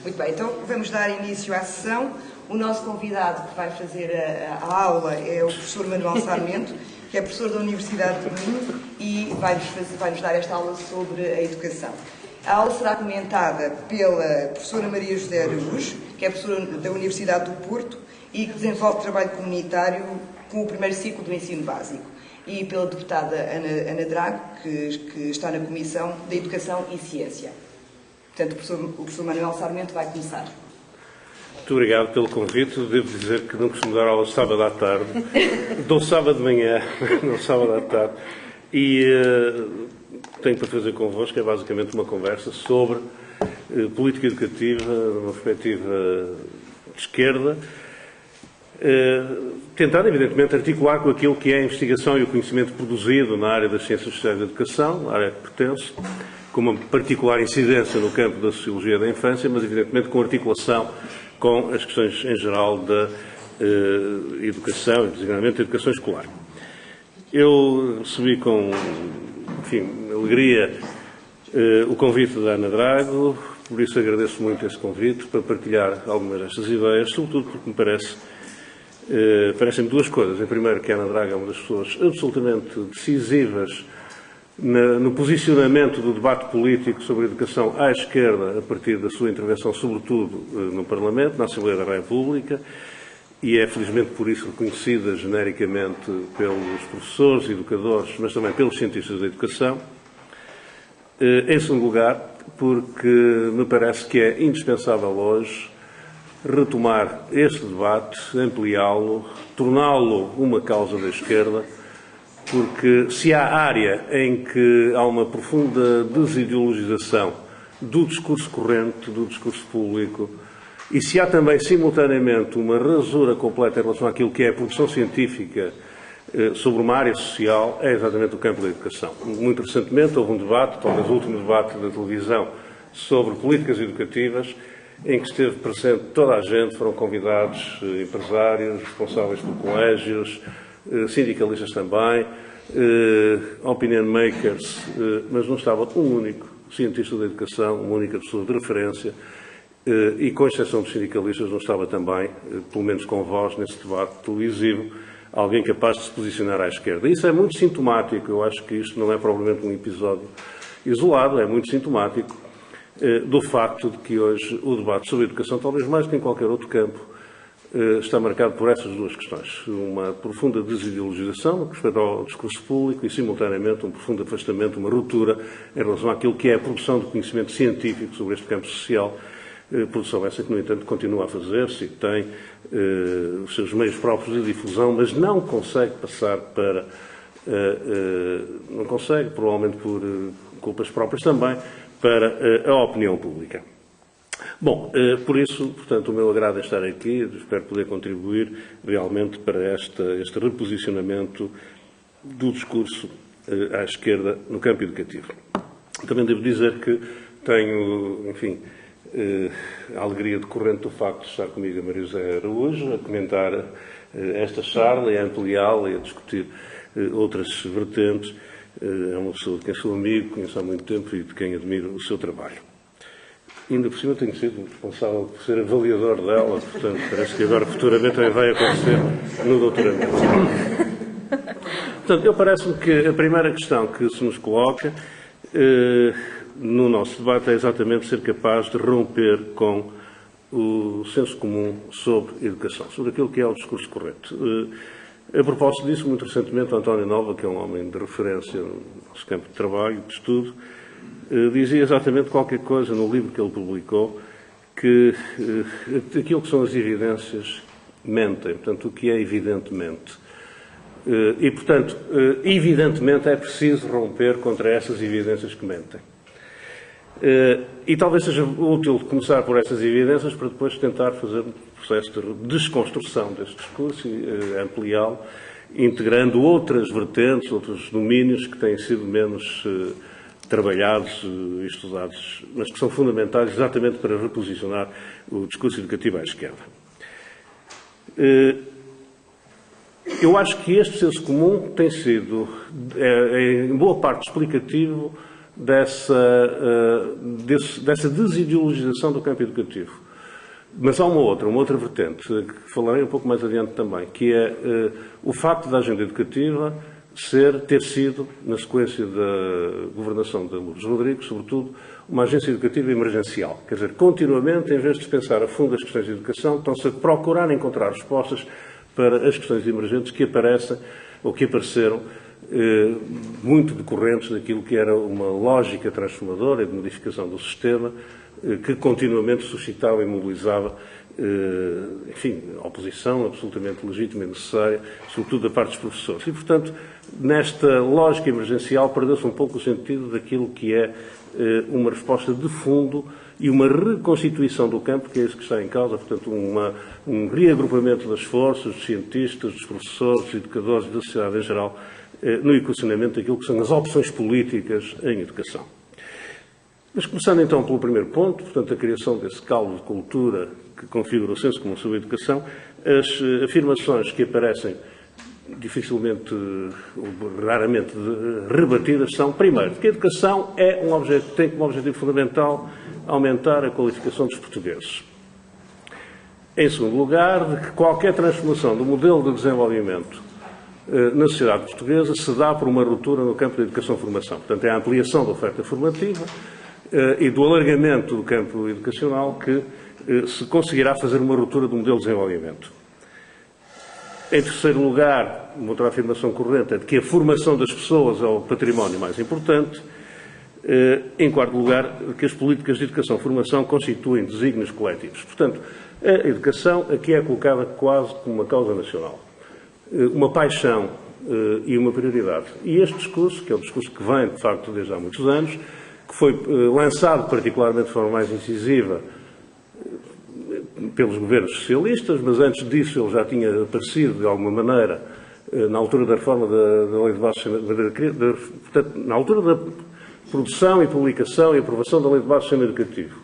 Muito bem, então vamos dar início à sessão. O nosso convidado que vai fazer a aula é o professor Manuel Sarmento, que é professor da Universidade de Minho e vai-nos dar esta aula sobre a educação. A aula será comentada pela professora Maria José Araújo, que é professora da Universidade do Porto e que desenvolve trabalho comunitário com o primeiro ciclo do ensino básico, e pela deputada Ana Drago, que está na Comissão da Educação e Ciência. Portanto, o professor Manuel Sarmento vai começar. Muito obrigado pelo convite. Devo dizer que não costumo dar aulas sábado à tarde. Dou sábado de manhã, não sábado à tarde. E tenho para fazer convosco é basicamente uma conversa sobre política educativa, numa perspectiva de esquerda, tentando, evidentemente, articular com aquilo que é a investigação e o conhecimento produzido na área das ciências sociais da educação, a área que pertenço, com uma particular incidência no campo da sociologia da infância, mas, evidentemente, com articulação com as questões em geral da educação, e designadamente da educação escolar. Eu recebi com, alegria o convite da Ana Drago, por isso agradeço muito esse convite, para partilhar algumas destas ideias, sobretudo porque me parecem duas coisas. Em primeiro, que a Ana Drago é uma das pessoas absolutamente decisivas no posicionamento do debate político sobre a educação à esquerda, a partir da sua intervenção, sobretudo no Parlamento, na Assembleia da República, e é felizmente por isso reconhecida genericamente pelos professores, educadores, mas também pelos cientistas da educação. Em segundo lugar, porque me parece que é indispensável hoje retomar este debate, ampliá-lo, torná-lo uma causa da esquerda, porque se há área em que há uma profunda desideologização do discurso corrente, do discurso público, e se há também, simultaneamente, uma rasura completa em relação àquilo que é a produção científica sobre uma área social, é exatamente o campo da educação. Muito recentemente houve um debate, talvez o último debate da televisão, sobre políticas educativas, em que esteve presente toda a gente, foram convidados empresários, responsáveis por colégios, sindicalistas também, opinion makers, mas não estava um único cientista da educação, uma única pessoa de referência, e com exceção dos sindicalistas não estava também, pelo menos com voz nesse debate televisivo, alguém capaz de se posicionar à esquerda. Isso é muito sintomático, eu acho que isto não é propriamente um episódio isolado, é muito sintomático do facto de que hoje o debate sobre a educação, talvez mais que em qualquer outro campo, está marcado por essas duas questões. Uma profunda desideologização no que respeita ao discurso público e, simultaneamente, um profundo afastamento, uma ruptura em relação àquilo que é a produção de conhecimento científico sobre este campo social, produção essa que, no entanto, continua a fazer-se e tem os seus meios próprios de difusão, mas não consegue passar para... não consegue, provavelmente por culpas próprias também, para a opinião pública. Bom, por isso, portanto, o meu agrado é estar aqui, espero poder contribuir realmente para este reposicionamento do discurso à esquerda no campo educativo. Também devo dizer que tenho, a alegria decorrente do facto de estar comigo a Maria José Araújo, a comentar esta charla e a ampliá-la e a discutir outras vertentes. É uma pessoa de quem sou amigo, conheço há muito tempo e de quem admiro o seu trabalho. Ainda por cima tenho sido responsável por ser avaliador dela, portanto, parece que agora futuramente também vai acontecer no doutoramento. Portanto, parece-me que a primeira questão que se nos coloca no nosso debate é exatamente ser capaz de romper com o senso comum sobre educação, sobre aquilo que é o discurso correto. A propósito disso, muito recentemente, António Nova, que é um homem de referência no nosso campo de trabalho, de estudo, dizia exatamente qualquer coisa no livro que ele publicou, que aquilo que são as evidências mentem, portanto, o que é evidentemente. E, portanto, evidentemente é preciso romper contra essas evidências que mentem. E talvez seja útil começar por essas evidências para depois tentar fazer um processo de desconstrução deste discurso e ampliá-lo, integrando outras vertentes, outros domínios que têm sido menos trabalhados e estudados, mas que são fundamentais exatamente para reposicionar o discurso educativo à esquerda. Eu acho que este senso comum tem sido, em boa parte, explicativo dessa desideologização do campo educativo. Mas há uma outra vertente, que falarei um pouco mais adiante também, que é o facto da agenda educativa ter sido, na sequência da governação de Lourdes Rodrigues, sobretudo, uma agência educativa emergencial. Quer dizer, continuamente, em vez de pensar a fundo as questões de educação, estão-se a procurar encontrar respostas para as questões emergentes que aparecem, ou que apareceram, muito decorrentes daquilo que era uma lógica transformadora e de modificação do sistema, que continuamente suscitava e mobilizava, enfim, oposição absolutamente legítima e necessária, sobretudo da parte dos professores. E, portanto, nesta lógica emergencial perdeu-se um pouco o sentido daquilo que é uma resposta de fundo e uma reconstituição do campo, que é isso que está em causa, portanto, um reagrupamento das forças, dos cientistas, dos professores, dos educadores e da sociedade em geral, no equacionamento daquilo que são as opções políticas em educação. Mas começando então pelo primeiro ponto, portanto, a criação desse caldo de cultura que configura o senso comum sobre a educação, as afirmações que aparecem dificilmente ou raramente rebatidas são, primeiro, que a educação tem como objetivo fundamental aumentar a qualificação dos portugueses. Em segundo lugar, de que qualquer transformação do modelo de desenvolvimento na sociedade portuguesa se dá por uma ruptura no campo da educação-formação. Portanto, é a ampliação da oferta formativa e do alargamento do campo educacional que se conseguirá fazer uma ruptura do modelo de desenvolvimento. Em terceiro lugar, uma outra afirmação corrente é de que a formação das pessoas é o património mais importante. Em quarto lugar, que as políticas de educação-formação constituem desígnios coletivos. Portanto, a educação aqui é colocada quase como uma causa nacional, uma paixão e uma prioridade. E este discurso, que é um discurso que vem, de facto, desde há muitos anos, que foi lançado particularmente de forma mais incisiva pelos governos socialistas, mas antes disso ele já tinha aparecido, de alguma maneira, na altura da reforma da Lei de Bases, portanto, na altura da produção e publicação e aprovação da Lei de Bases do Sistema Educativo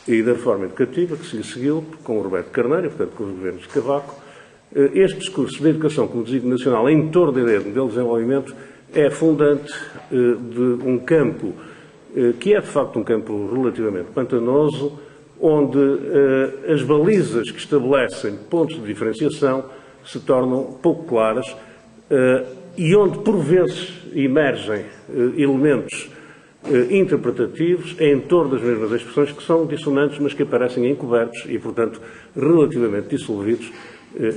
e da reforma educativa, que se lhe seguiu com o Roberto Carneiro, portanto, com os governos de Cavaco. Este discurso da educação como desígnio nacional em torno da ideia de modelo de desenvolvimento é fundante de um campo que é, de facto, um campo relativamente pantanoso, onde as balizas que estabelecem pontos de diferenciação se tornam pouco claras e onde, por vezes, emergem elementos interpretativos em torno das mesmas expressões que são dissonantes, mas que aparecem encobertos e, portanto, relativamente dissolvidos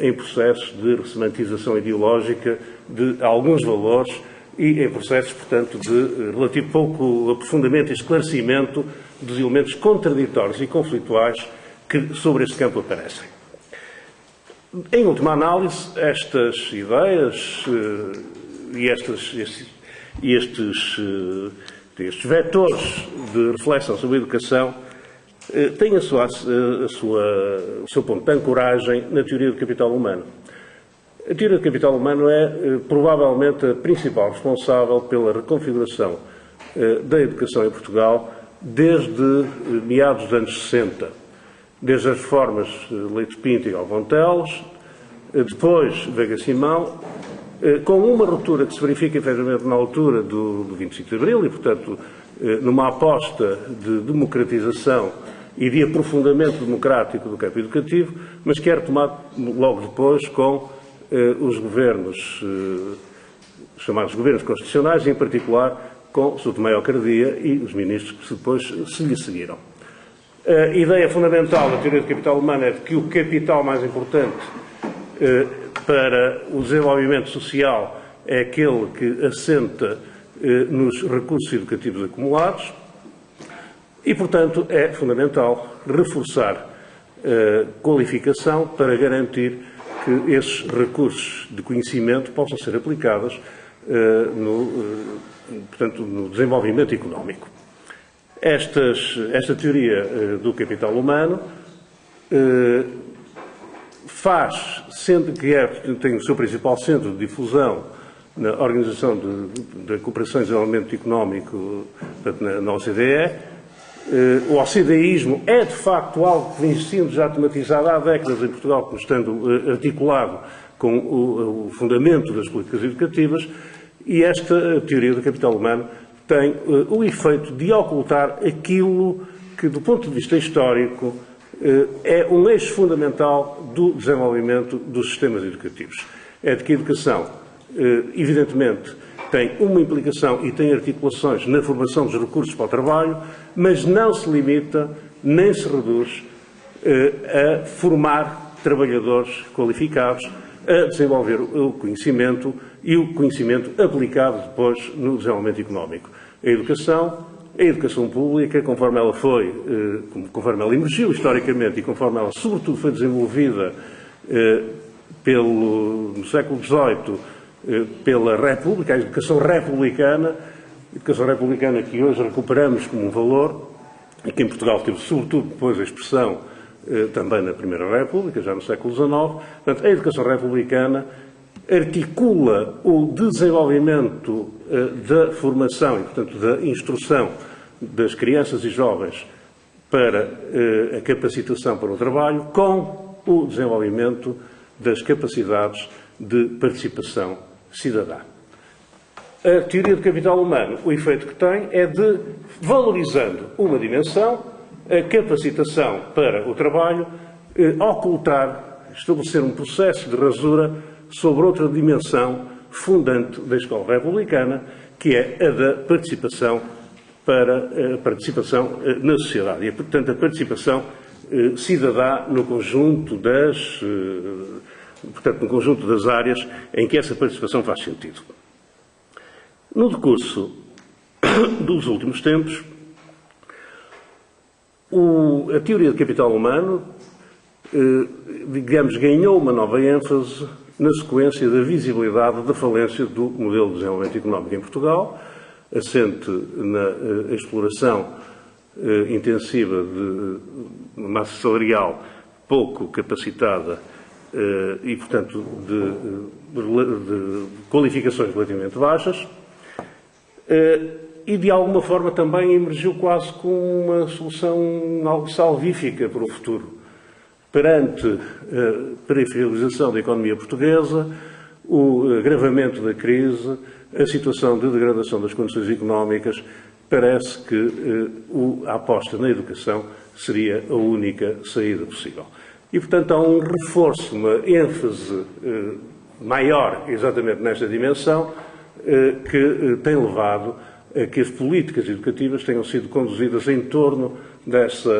em processos de ressemantização ideológica de alguns valores e em processos, portanto, de relativo pouco aprofundamento e esclarecimento dos elementos contraditórios e conflituais que sobre este campo aparecem. Em última análise, estas ideias e estes vetores de reflexão sobre a educação têm o seu ponto de ancoragem na teoria do capital humano. A teoria do capital humano é provavelmente a principal responsável pela reconfiguração da educação em Portugal desde meados dos anos 60, desde as reformas Leite Pinto e Galvão Teles, depois Veiga Simão, com uma ruptura que se verifica efetivamente na altura do 25 de Abril e, portanto, numa aposta de democratização e de aprofundamento democrático do campo educativo, mas que é retomado logo depois com os governos, chamados governos constitucionais, e em particular com Souto Tomé Ocardia e os ministros que depois se lhe seguiram. A ideia fundamental da teoria do capital humano é de que o capital mais importante para o desenvolvimento social é aquele que assenta nos recursos educativos acumulados e, portanto, é fundamental reforçar a qualificação para garantir que esses recursos de conhecimento possam ser aplicados portanto, no desenvolvimento económico. Esta teoria do capital humano tem o seu principal centro de difusão na Organização da Cooperação e Desenvolvimento Económico, portanto, na OCDE. O OCDEísmo é, de facto, algo que vem sendo já tematizado há décadas em Portugal, como estando articulado com o fundamento das políticas educativas, e esta teoria do capital humano tem o efeito de ocultar aquilo que, do ponto de vista histórico, é um eixo fundamental do desenvolvimento dos sistemas educativos. É de que a educação, evidentemente, tem uma implicação e tem articulações na formação dos recursos para o trabalho, mas não se limita, nem se reduz a formar trabalhadores qualificados, a desenvolver o conhecimento e o conhecimento aplicado depois no desenvolvimento económico. A educação pública, conforme ela foi, conforme ela emergiu historicamente e conforme ela, sobretudo, foi desenvolvida no século XVIII pela República, a educação republicana que hoje recuperamos como um valor e que em Portugal teve, sobretudo, depois a expressão também na Primeira República, já no século XIX. Portanto, a educação republicana articula o desenvolvimento da formação e, portanto, da instrução das crianças e jovens para a capacitação para o trabalho com o desenvolvimento das capacidades de participação cidadã. A teoria do capital humano, o efeito que tem é de, valorizando uma dimensão, a capacitação para o trabalho, ocultar, estabelecer um processo de rasura sobre outra dimensão fundante da escola republicana, que é a da participação na sociedade e, portanto, a participação cidadã no conjunto das áreas em que essa participação faz sentido. No decurso dos últimos tempos, a teoria do capital humano, ganhou uma nova ênfase na sequência da visibilidade da falência do modelo de desenvolvimento económico em Portugal, assente na exploração intensiva de massa salarial pouco capacitada e, portanto, de qualificações relativamente baixas, e, de alguma forma, também emergiu quase com uma solução algo salvífica para o futuro. Perante a periferização da economia portuguesa, o agravamento da crise, a situação de degradação das condições económicas, parece que a aposta na educação seria a única saída possível. E, portanto, há um reforço, uma ênfase maior exatamente nesta dimensão, que tem levado a que as políticas educativas tenham sido conduzidas em torno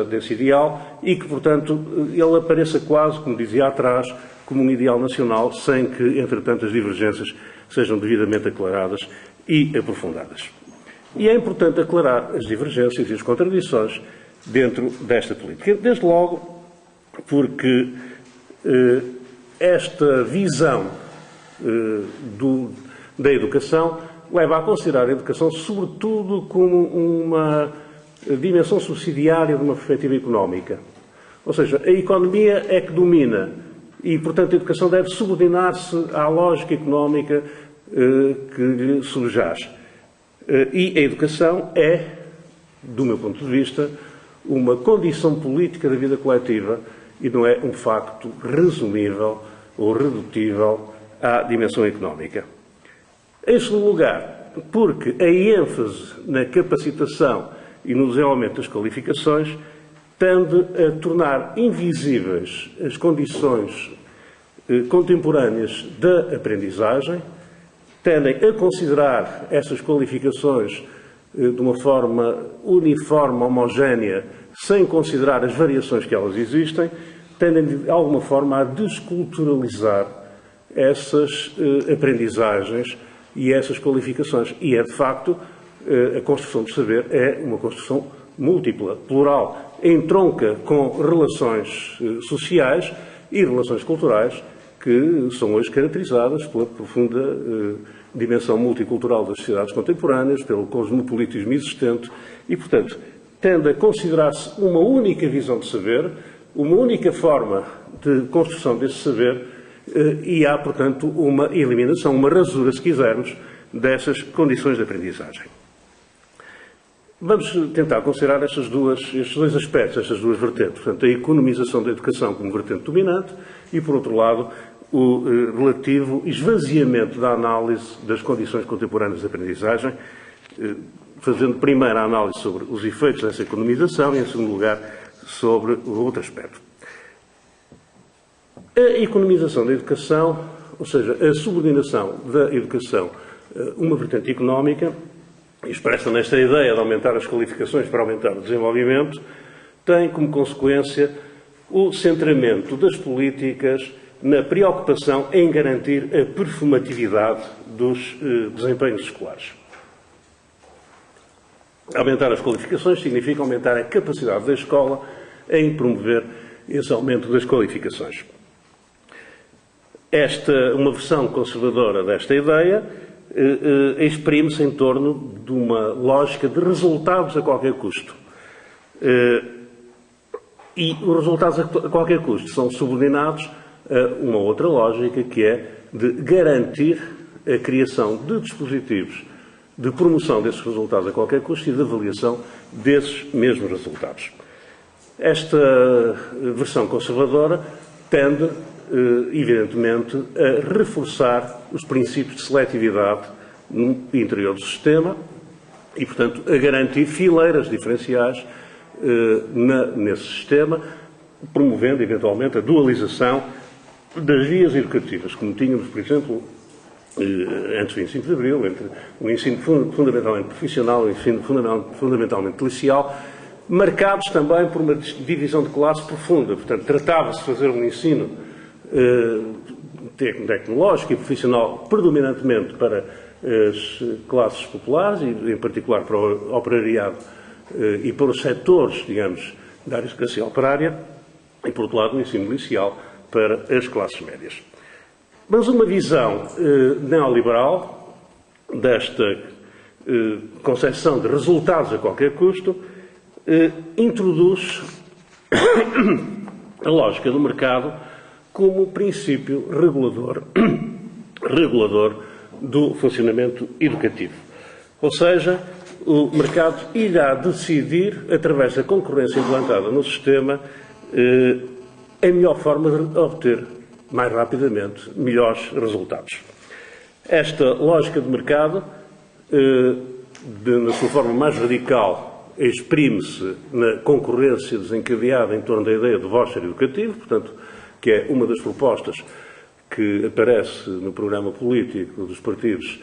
desse ideal e que, portanto, ele apareça quase, como dizia atrás, como um ideal nacional, sem que, entretanto, as divergências sejam devidamente aclaradas e aprofundadas. E é importante aclarar as divergências e as contradições dentro desta política. Desde logo, porque esta visão da educação leva a considerar a educação sobretudo como uma dimensão subsidiária de uma perspectiva económica. Ou seja, a economia é que domina e, portanto, a educação deve subordinar-se à lógica económica que lhe subjaz. E a educação é, do meu ponto de vista, uma condição política da vida coletiva e não é um facto resumível ou redutível à dimensão económica. Em segundo lugar, porque a ênfase na capacitação e no desenvolvimento das qualificações tende a tornar invisíveis as condições contemporâneas da aprendizagem, tendem a considerar essas qualificações de uma forma uniforme, homogénea, sem considerar as variações que elas existem, tendem de alguma forma a desculturalizar essas aprendizagens e essas qualificações. E é, de facto, a construção do saber é uma construção múltipla, plural, entronca com relações sociais e relações culturais que são hoje caracterizadas pela profunda dimensão multicultural das sociedades contemporâneas, pelo cosmopolitismo existente e, portanto, tende a considerar-se uma única visão de saber, uma única forma de construção desse saber e há, portanto, uma eliminação, uma rasura, se quisermos, dessas condições de aprendizagem. Vamos tentar considerar estes dois aspectos, estas duas vertentes. Portanto, a economização da educação como vertente dominante e, por outro lado, o relativo esvaziamento da análise das condições contemporâneas de aprendizagem, fazendo primeiro a análise sobre os efeitos dessa economização e, em segundo lugar, sobre o outro aspecto. A economização da educação, ou seja, a subordinação da educação a uma vertente económica, expressa nesta ideia de aumentar as qualificações para aumentar o desenvolvimento, tem como consequência o centramento das políticas na preocupação em garantir a performatividade dos desempenhos escolares. Aumentar as qualificações significa aumentar a capacidade da escola em promover esse aumento das qualificações. Uma versão conservadora desta ideia exprime-se em torno de uma lógica de resultados a qualquer custo. E os resultados a qualquer custo são subordinados a uma outra lógica, que é de garantir a criação de dispositivos de promoção desses resultados a qualquer custo e de avaliação desses mesmos resultados. Esta versão conservadora tende, evidentemente, a reforçar os princípios de seletividade no interior do sistema e, portanto, a garantir fileiras diferenciais nesse sistema, promovendo, eventualmente, a dualização das vias educativas, como tínhamos, por exemplo, antes do 25 de Abril, entre o ensino fundamentalmente profissional e o ensino fundamentalmente policial, marcados também por uma divisão de classe profunda. Portanto, tratava-se de fazer um ensino tecnológico e profissional predominantemente para as classes populares, e em particular para o operariado e para os setores, digamos, da aristocracia operária, e, por outro lado, o ensino inicial para as classes médias. Mas uma visão neoliberal desta concepção de resultados a qualquer custo introduz a lógica do mercado como princípio regulador do funcionamento educativo. Ou seja, o mercado irá decidir, através da concorrência implantada no sistema, a melhor forma de obter mais rapidamente melhores resultados. Esta lógica de mercado, na sua forma mais radical, exprime-se na concorrência desencadeada em torno da ideia do voucher educativo, portanto, que é uma das propostas que aparece no programa político dos partidos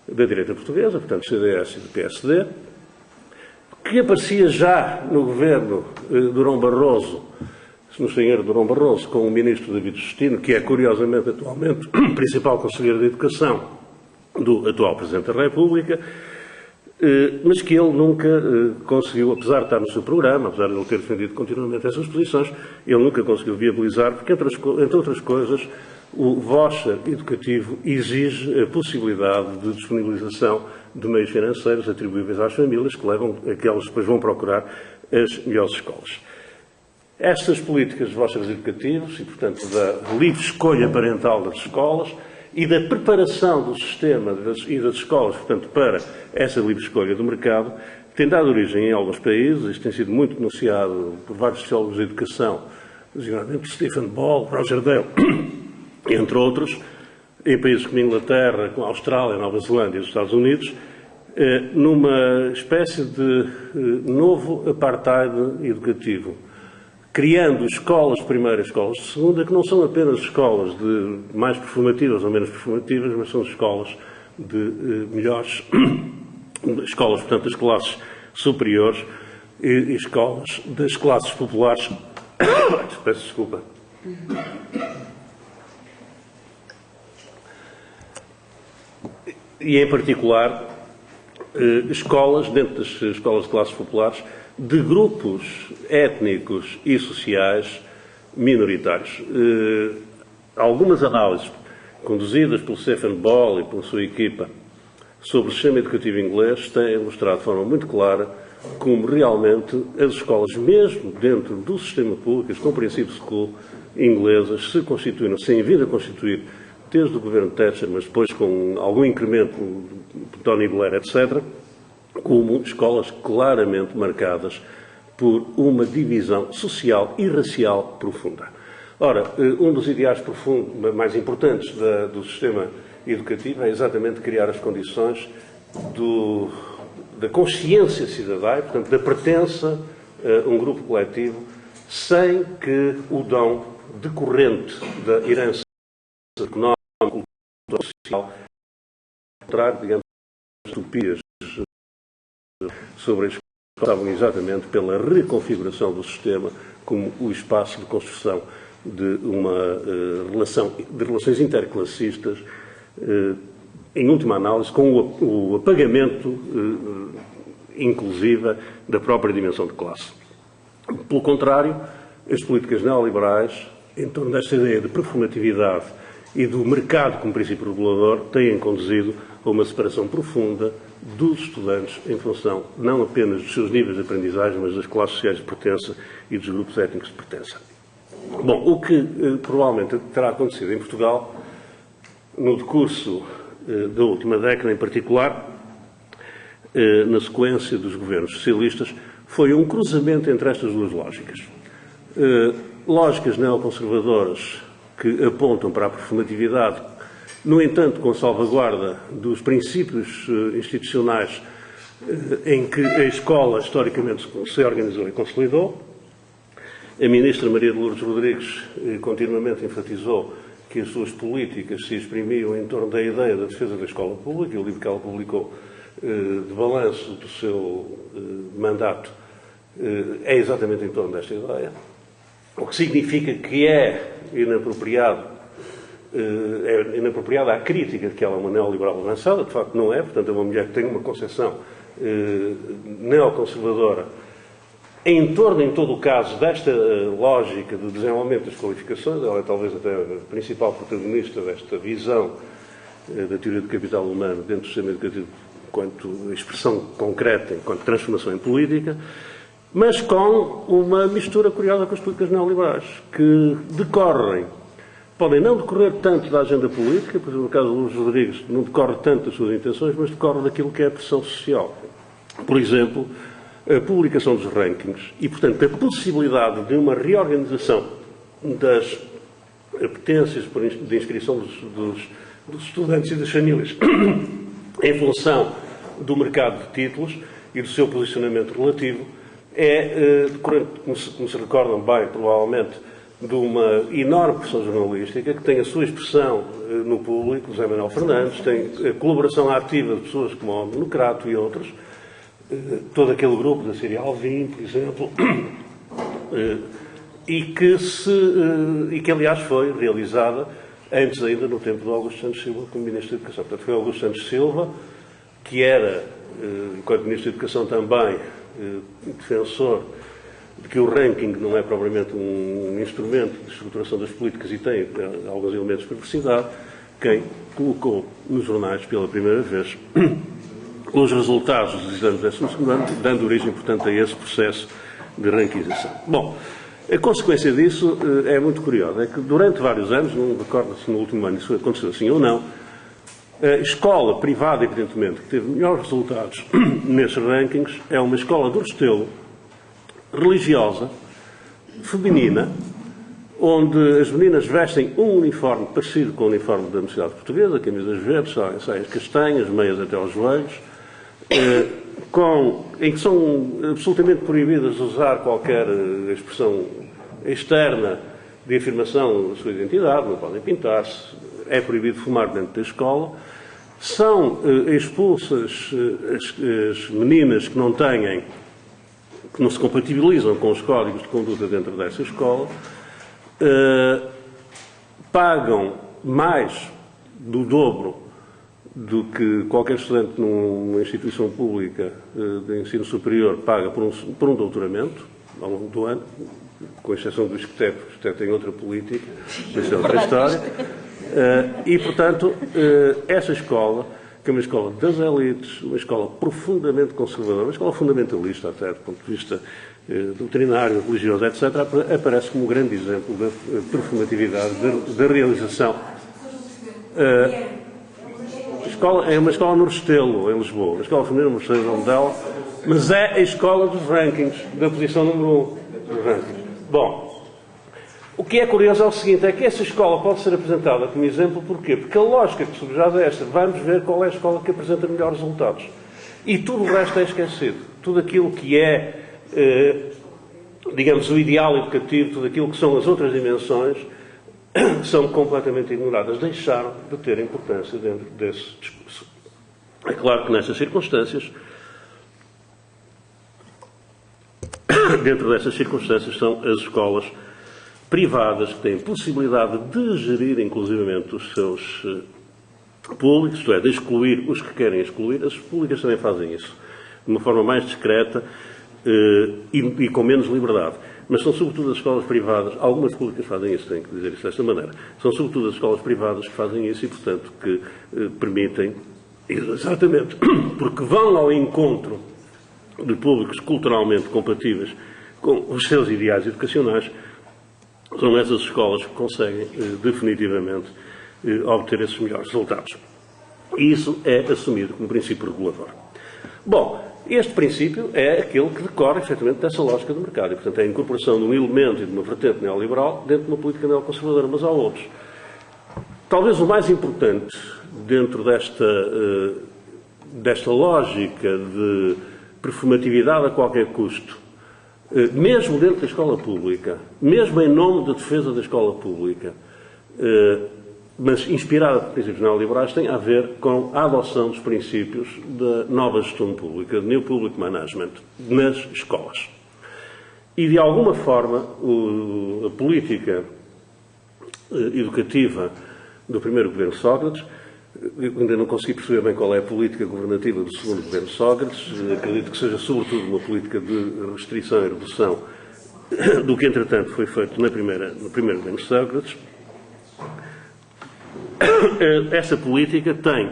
da direita portuguesa, portanto, CDS e do PSD, que aparecia já no governo Durão Barroso, no engenheiro Durão Barroso, com o ministro David Justino, que é, curiosamente, atualmente, o principal conselheiro de Educação do atual Presidente da República, mas que ele nunca conseguiu, apesar de estar no seu programa, apesar de ele ter defendido continuamente essas posições, ele nunca conseguiu viabilizar, porque, entre outras coisas, o voucher educativo exige a possibilidade de disponibilização de meios financeiros atribuíveis às famílias, que levam a que elas depois vão procurar as melhores escolas. Estas políticas de vouchers educativos e, portanto, da livre escolha parental das escolas e da preparação do sistema e das escolas, portanto, para essa livre escolha do mercado, tem dado origem em alguns países, isto tem sido muito denunciado por vários sociólogos de educação, designadamente Stephen Ball, Roger Dale, entre outros, em países como a Inglaterra, com a Austrália, a Nova Zelândia e os Estados Unidos, numa espécie de novo apartheid educativo, criando escolas de primeira e escolas de segunda, que não são apenas escolas de mais performativas ou menos performativas, mas são escolas de melhores, escolas, portanto, das classes superiores e escolas das classes populares. Peço desculpa. E, em particular, escolas, dentro das escolas de classes populares, de grupos étnicos e sociais minoritários. Algumas análises conduzidas pelo Stephen Ball e pela sua equipa sobre o sistema educativo inglês têm mostrado de forma muito clara como realmente as escolas, mesmo dentro do sistema público, as comprehensive school inglesas, se constituíram, sem vir a constituir desde o governo Thatcher, mas depois com algum incremento por Tony Blair, etc., como escolas claramente marcadas por uma divisão social e racial profunda. Ora, um dos ideais mais importantes do sistema educativo é exatamente criar as condições da consciência cidadã, e, portanto, da pertença a um grupo coletivo, sem que o dom decorrente da herança económica, cultural, social, contrário, digamos, utopias sobre as que passavam exatamente pela reconfiguração do sistema como o espaço de construção de uma de relações interclassistas, em última análise, com o apagamento inclusive da própria dimensão de classe. Pelo contrário, as políticas neoliberais, em torno desta ideia de performatividade e do mercado como princípio regulador, têm conduzido a uma separação profunda dos estudantes em função não apenas dos seus níveis de aprendizagem, mas das classes sociais de pertença e dos grupos étnicos de pertença. Bom, o que provavelmente terá acontecido em Portugal, no decurso da última década em particular, na sequência dos governos socialistas, foi um cruzamento entre estas duas lógicas. Lógicas neoconservadoras que apontam para a performatividade, no entanto, com salvaguarda dos princípios institucionais em que a escola historicamente se organizou e consolidou. A ministra Maria de Lourdes Rodrigues continuamente enfatizou que as suas políticas se exprimiam em torno da ideia da defesa da escola pública, e o livro que ela publicou de balanço do seu mandato é exatamente em torno desta ideia, o que significa que é inapropriada a crítica de que ela é uma neoliberal avançada. De facto não é, portanto é uma mulher que tem uma concepção neoconservadora em torno, em todo o caso, desta lógica de desenvolvimento das qualificações. Ela é talvez até a principal protagonista desta visão da teoria do capital humano dentro do sistema educativo enquanto expressão concreta, enquanto transformação em política, mas com uma mistura curiosa com as políticas neoliberais, que podem não decorrer tanto da agenda política, por exemplo, no caso de Lourdes Rodrigues, não decorre tanto das suas intenções, mas decorre daquilo que é a pressão social. Por exemplo, a publicação dos rankings e, portanto, a possibilidade de uma reorganização das apetências de inscrição dos estudantes e das famílias em função do mercado de títulos e do seu posicionamento relativo, é decorrente, como se recordam bem, provavelmente, de uma enorme pressão jornalística que tem a sua expressão no público. José Manuel Fernandes tem a colaboração ativa de pessoas como o Democrato e outros, todo aquele grupo da Síria Alvim, por exemplo, e que aliás foi realizada antes ainda no tempo de Augusto Santos Silva como Ministro da Educação. Portanto, foi Augusto Santos Silva que era, enquanto Ministro da Educação também, defensor de que o ranking não é propriamente um instrumento de estruturação das políticas e tem alguns elementos de perversidade, quem colocou nos jornais pela primeira vez os resultados dos exames do 12º ano, dando origem, portanto, a esse processo de ranquização. Bom, a consequência disso é muito curiosa, é que durante vários anos, não recordo se no último ano isso aconteceu assim ou não, a escola privada, evidentemente, que teve melhores resultados nesses rankings, é uma escola do Restelo, religiosa, feminina, onde as meninas vestem um uniforme parecido com o uniforme da Universidade Portuguesa, camisas verdes, saias castanhas, meias até aos joelhos, em que são absolutamente proibidas de usar qualquer expressão externa de afirmação da sua identidade, não podem pintar-se, é proibido fumar dentro da escola. São expulsas as meninas que não se compatibilizam com os códigos de conduta dentro dessa escola, pagam mais do dobro do que qualquer estudante numa instituição pública de ensino superior paga por um doutoramento ao longo do ano, com exceção do Esquetep, que o Esquetep tem outra política, mas é outra história. E, portanto, essa escola, que é uma escola das elites, uma escola profundamente conservadora, uma escola fundamentalista até, do ponto de vista doutrinário, religioso, etc., aparece como um grande exemplo da performatividade, da realização. É uma escola no Restelo, em Lisboa, uma escola feminina, não sei o nome dela, mas é a escola dos rankings, da posição número 1 dos rankings. Bom, o que é curioso é o seguinte, é que essa escola pode ser apresentada como exemplo, porquê? Porque a lógica que subjaz é esta, vamos ver qual é a escola que apresenta melhores resultados. E tudo o resto é esquecido. Tudo aquilo que é, digamos, o ideal educativo, tudo aquilo que são as outras dimensões, são completamente ignoradas. Deixaram de ter importância dentro desse discurso. É claro que nestas circunstâncias, dentro dessas circunstâncias, são as escolas privadas que têm possibilidade de gerir, inclusivamente, os seus públicos, isto é, de excluir os que querem excluir. As públicas também fazem isso, de uma forma mais discreta e com menos liberdade. Mas são sobretudo as escolas privadas, algumas públicas fazem isso, tenho que dizer isso desta maneira, são sobretudo as escolas privadas que fazem isso e, portanto, que permitem, exatamente, porque vão ao encontro de públicos culturalmente compatíveis com os seus ideais educacionais, são essas escolas que conseguem definitivamente obter esses melhores resultados. E isso é assumido como princípio regulador. Bom, este princípio é aquele que decorre, efetivamente, dessa lógica do mercado. E, portanto, é a incorporação de um elemento e de uma vertente neoliberal dentro de uma política neoconservadora, mas há outros. Talvez o mais importante dentro desta lógica de performatividade a qualquer custo, mesmo dentro da escola pública, mesmo em nome da defesa da escola pública, mas inspirada por princípios neoliberais, tem a ver com a adoção dos princípios da nova gestão pública, de New Public Management, nas escolas. E, de alguma forma, a política educativa do primeiro governo Sócrates, eu ainda não consegui perceber bem qual é a política governativa do segundo governo Sócrates, acredito que seja, sobretudo, uma política de restrição e redução do que, entretanto, foi feito no primeiro governo Sócrates. Essa política tem,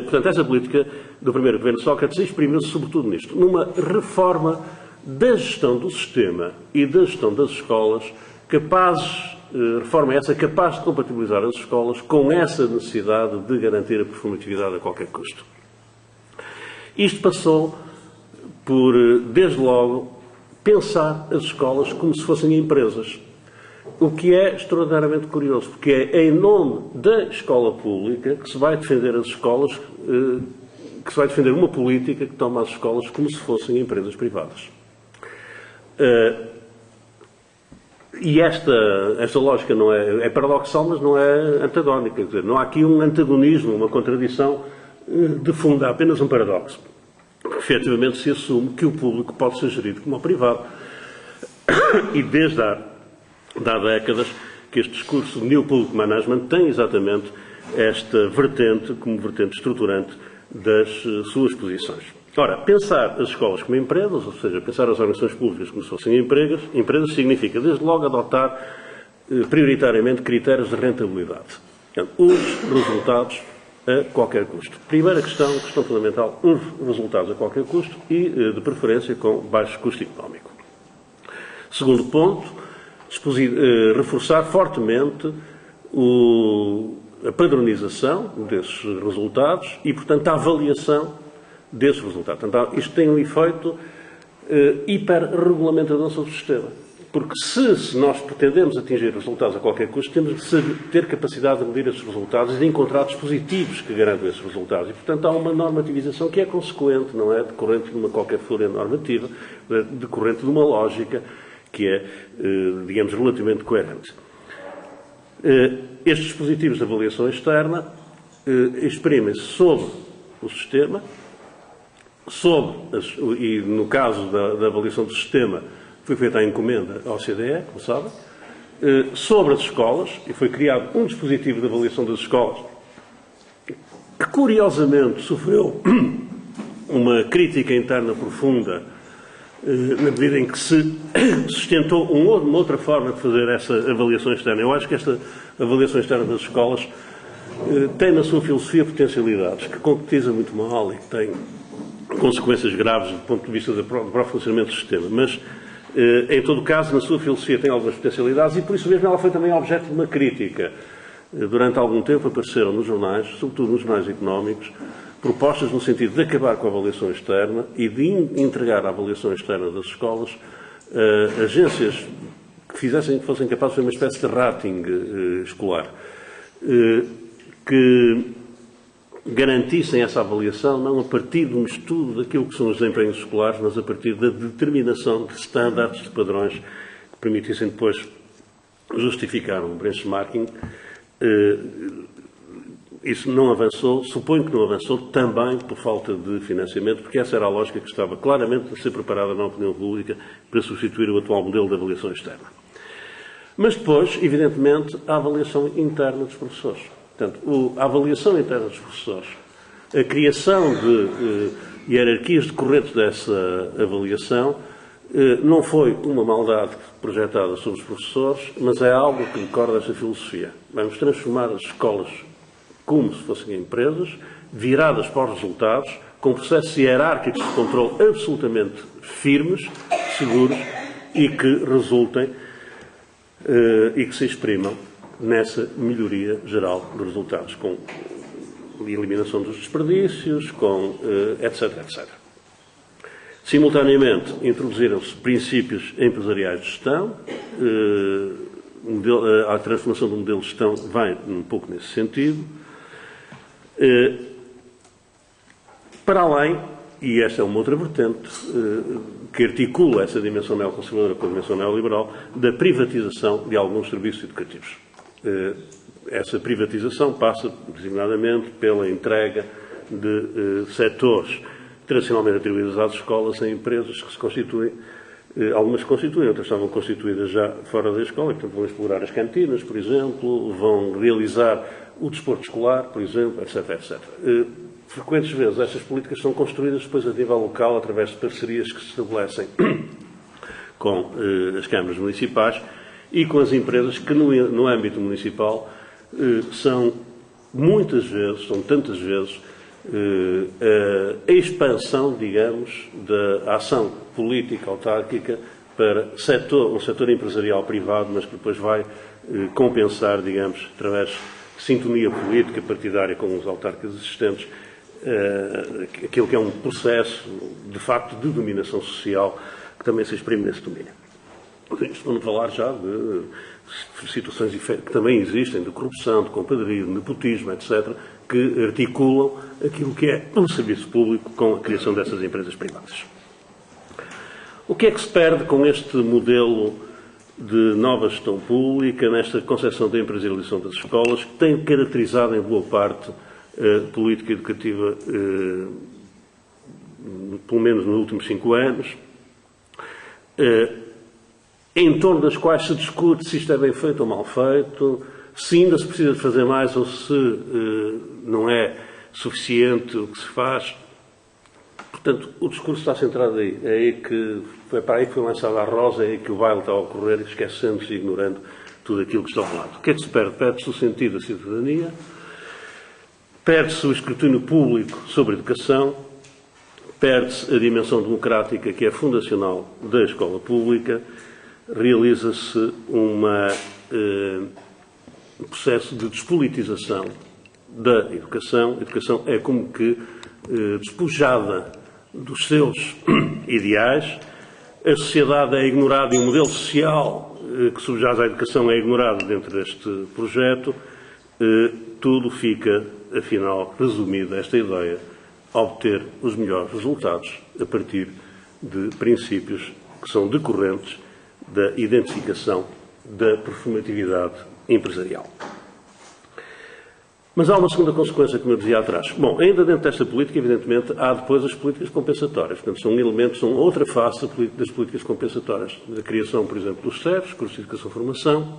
portanto, essa política do primeiro governo Sócrates exprimiu-se sobretudo nisto, numa reforma da gestão do sistema e da gestão das escolas, reforma essa capaz de compatibilizar as escolas com essa necessidade de garantir a performatividade a qualquer custo. Isto passou por, desde logo, pensar as escolas como se fossem empresas. O que é extraordinariamente curioso, porque é em nome da escola pública que se vai defender as escolas, que se vai defender uma política que toma as escolas como se fossem empresas privadas. E esta lógica não é paradoxal, mas não é antagónica. Quer dizer, não há aqui um antagonismo, uma contradição de fundo, há apenas um paradoxo. Efetivamente se assume que o público pode ser gerido como o privado. E desde há décadas que este discurso de New Public Management tem exatamente esta vertente como vertente estruturante das suas posições. Ora, pensar as escolas como empresas, ou seja, pensar as organizações públicas como se fossem empresas, significa, desde logo, adotar prioritariamente critérios de rentabilidade. Portanto, os resultados a qualquer custo. Primeira questão fundamental, os resultados a qualquer custo e, de preferência, com baixo custo económico. Segundo ponto, reforçar fortemente a padronização desses resultados e, portanto, a avaliação desses resultados. Portanto, isto tem um efeito hiperregulamentador sobre o sistema. Porque se nós pretendemos atingir resultados a qualquer custo, temos de ter capacidade de medir esses resultados e de encontrar dispositivos que garantam esses resultados. E, portanto, há uma normativização que é consequente, não é decorrente de uma qualquer folha normativa, decorrente de uma lógica que é, digamos, relativamente coerente. Estes dispositivos de avaliação externa exprimem-se sobre o sistema, e no caso da avaliação do sistema foi feita a encomenda à OCDE, como sabem, sobre as escolas, e foi criado um dispositivo de avaliação das escolas que, curiosamente, sofreu uma crítica interna profunda na medida em que se sustentou uma outra forma de fazer essa avaliação externa. Eu acho que esta avaliação externa das escolas tem na sua filosofia potencialidades que concretiza muito mal e que tem consequências graves do ponto de vista do próprio funcionamento do sistema. Mas, em todo caso, na sua filosofia tem algumas potencialidades e, por isso mesmo, ela foi também objeto de uma crítica. Durante algum tempo apareceram nos jornais, sobretudo nos jornais económicos, propostas no sentido de acabar com a avaliação externa e de entregar a avaliação externa das escolas a agências que fossem capazes de fazer uma espécie de rating escolar, que garantissem essa avaliação não a partir de um estudo daquilo que são os desempenhos escolares, mas a partir da determinação de estándares, de padrões que permitissem depois justificar um benchmarking. Isso não avançou, suponho que não avançou também por falta de financiamento, porque essa era a lógica que estava claramente a ser preparada na opinião pública para substituir o atual modelo de avaliação externa. Mas depois, evidentemente, a avaliação interna dos professores. Portanto, a avaliação interna dos professores, a criação de hierarquias decorrentes dessa avaliação, não foi uma maldade projetada sobre os professores, mas é algo que decorre dessa filosofia. Vamos transformar as escolas como se fossem empresas, viradas para os resultados, com processos hierárquicos de controle absolutamente firmes, seguros e que resultem e que se exprimam nessa melhoria geral dos resultados, com eliminação dos desperdícios, com etc, etc. Simultaneamente, introduziram-se princípios empresariais de gestão, a transformação do modelo de gestão vai um pouco nesse sentido, para além, e esta é uma outra vertente, que articula essa dimensão neoconservadora com a dimensão neoliberal, da privatização de alguns serviços educativos. Essa privatização passa, designadamente, pela entrega de setores tradicionalmente atribuídos às escolas em empresas que se constituem, algumas se constituem, outras estavam constituídas já fora da escola, portanto vão explorar as cantinas, por exemplo, vão realizar o desporto escolar, por exemplo, etc, etc. Frequentes vezes estas políticas são construídas depois a nível local através de parcerias que se estabelecem com as câmaras municipais e com as empresas que no âmbito municipal são muitas vezes, são tantas vezes, a expansão, digamos, da ação política autárquica para um setor empresarial privado, mas que depois vai compensar, digamos, através de sintonia política partidária com os autárquicos existentes, aquilo que é um processo, de facto, de dominação social que também se exprime nesse domínio. Estou a falar já de situações que também existem, de corrupção, de compadrio, de nepotismo, etc., que articulam aquilo que é um serviço público com a criação dessas empresas privadas. O que é que se perde com este modelo de nova gestão pública, nesta concepção da empresarialização das escolas, que tem caracterizado em boa parte a política educativa, pelo menos nos últimos 5 anos, em torno das quais se discute se isto é bem feito ou mal feito, se ainda se precisa de fazer mais ou se não é suficiente o que se faz. Portanto, o discurso está centrado aí. É aí que foi para aí que foi lançada a rosa, é aí que o baile está a ocorrer, esquecendo-se e ignorando tudo aquilo que está ao lado. O que é que se perde? Perde-se o sentido da cidadania, perde-se o escrutínio público sobre a educação, perde-se a dimensão democrática que é fundacional da escola pública, realiza-se um processo de despolitização da educação. A educação é como que despojada dos seus ideais, a sociedade é ignorada e o modelo social que subjaz à educação é ignorado dentro deste projeto, tudo fica, afinal, resumido a esta ideia, obter os melhores resultados a partir de princípios que são decorrentes da identificação da performatividade empresarial. Mas há uma segunda consequência, como eu dizia atrás. Bom, ainda dentro desta política, evidentemente, há depois as políticas compensatórias. Portanto, são elementos, são outra face das políticas compensatórias. Da criação, por exemplo, dos CEFs, cursos de educação e formação.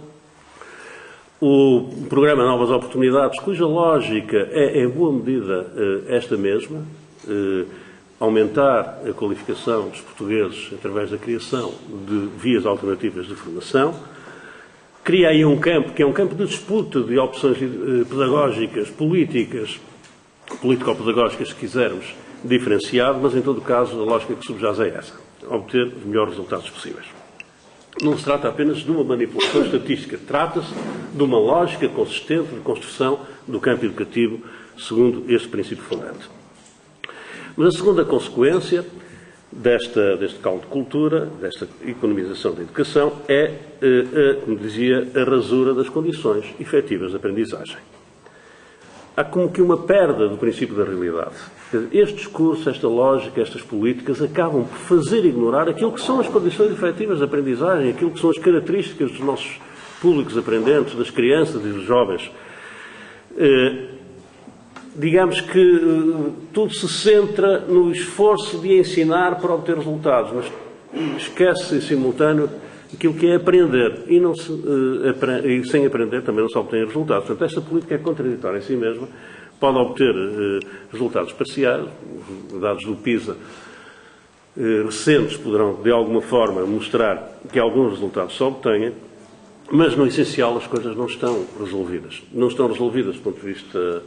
O programa Novas Oportunidades, cuja lógica é, em boa medida, esta mesma, aumentar a qualificação dos portugueses através da criação de vias alternativas de formação. Cria aí um campo, que é um campo de disputa de opções pedagógicas, políticas, político-pedagógicas, se quisermos, diferenciado, mas, em todo caso, a lógica que subjaz é essa, obter os melhores resultados possíveis. Não se trata apenas de uma manipulação estatística, trata-se de uma lógica consistente de construção do campo educativo, segundo este princípio fundante. Mas a segunda consequência deste caldo de cultura, desta economização da educação, é, como dizia, a rasura das condições efetivas de aprendizagem. há como que uma perda do princípio da realidade. Este discurso, esta lógica, estas políticas acabam por fazer ignorar aquilo que são as condições efetivas de aprendizagem, aquilo que são as características dos nossos públicos aprendentes, das crianças e dos jovens. Digamos que tudo se centra no esforço de ensinar para obter resultados, mas esquece em simultâneo aquilo que é aprender. E sem aprender também não se obtém resultados. Portanto, esta política é contraditória em si mesma, pode obter resultados parciais. Os dados do PISA recentes poderão, de alguma forma, mostrar que alguns resultados se obtêm, mas, no essencial, as coisas não estão resolvidas. Não estão resolvidas do ponto de vista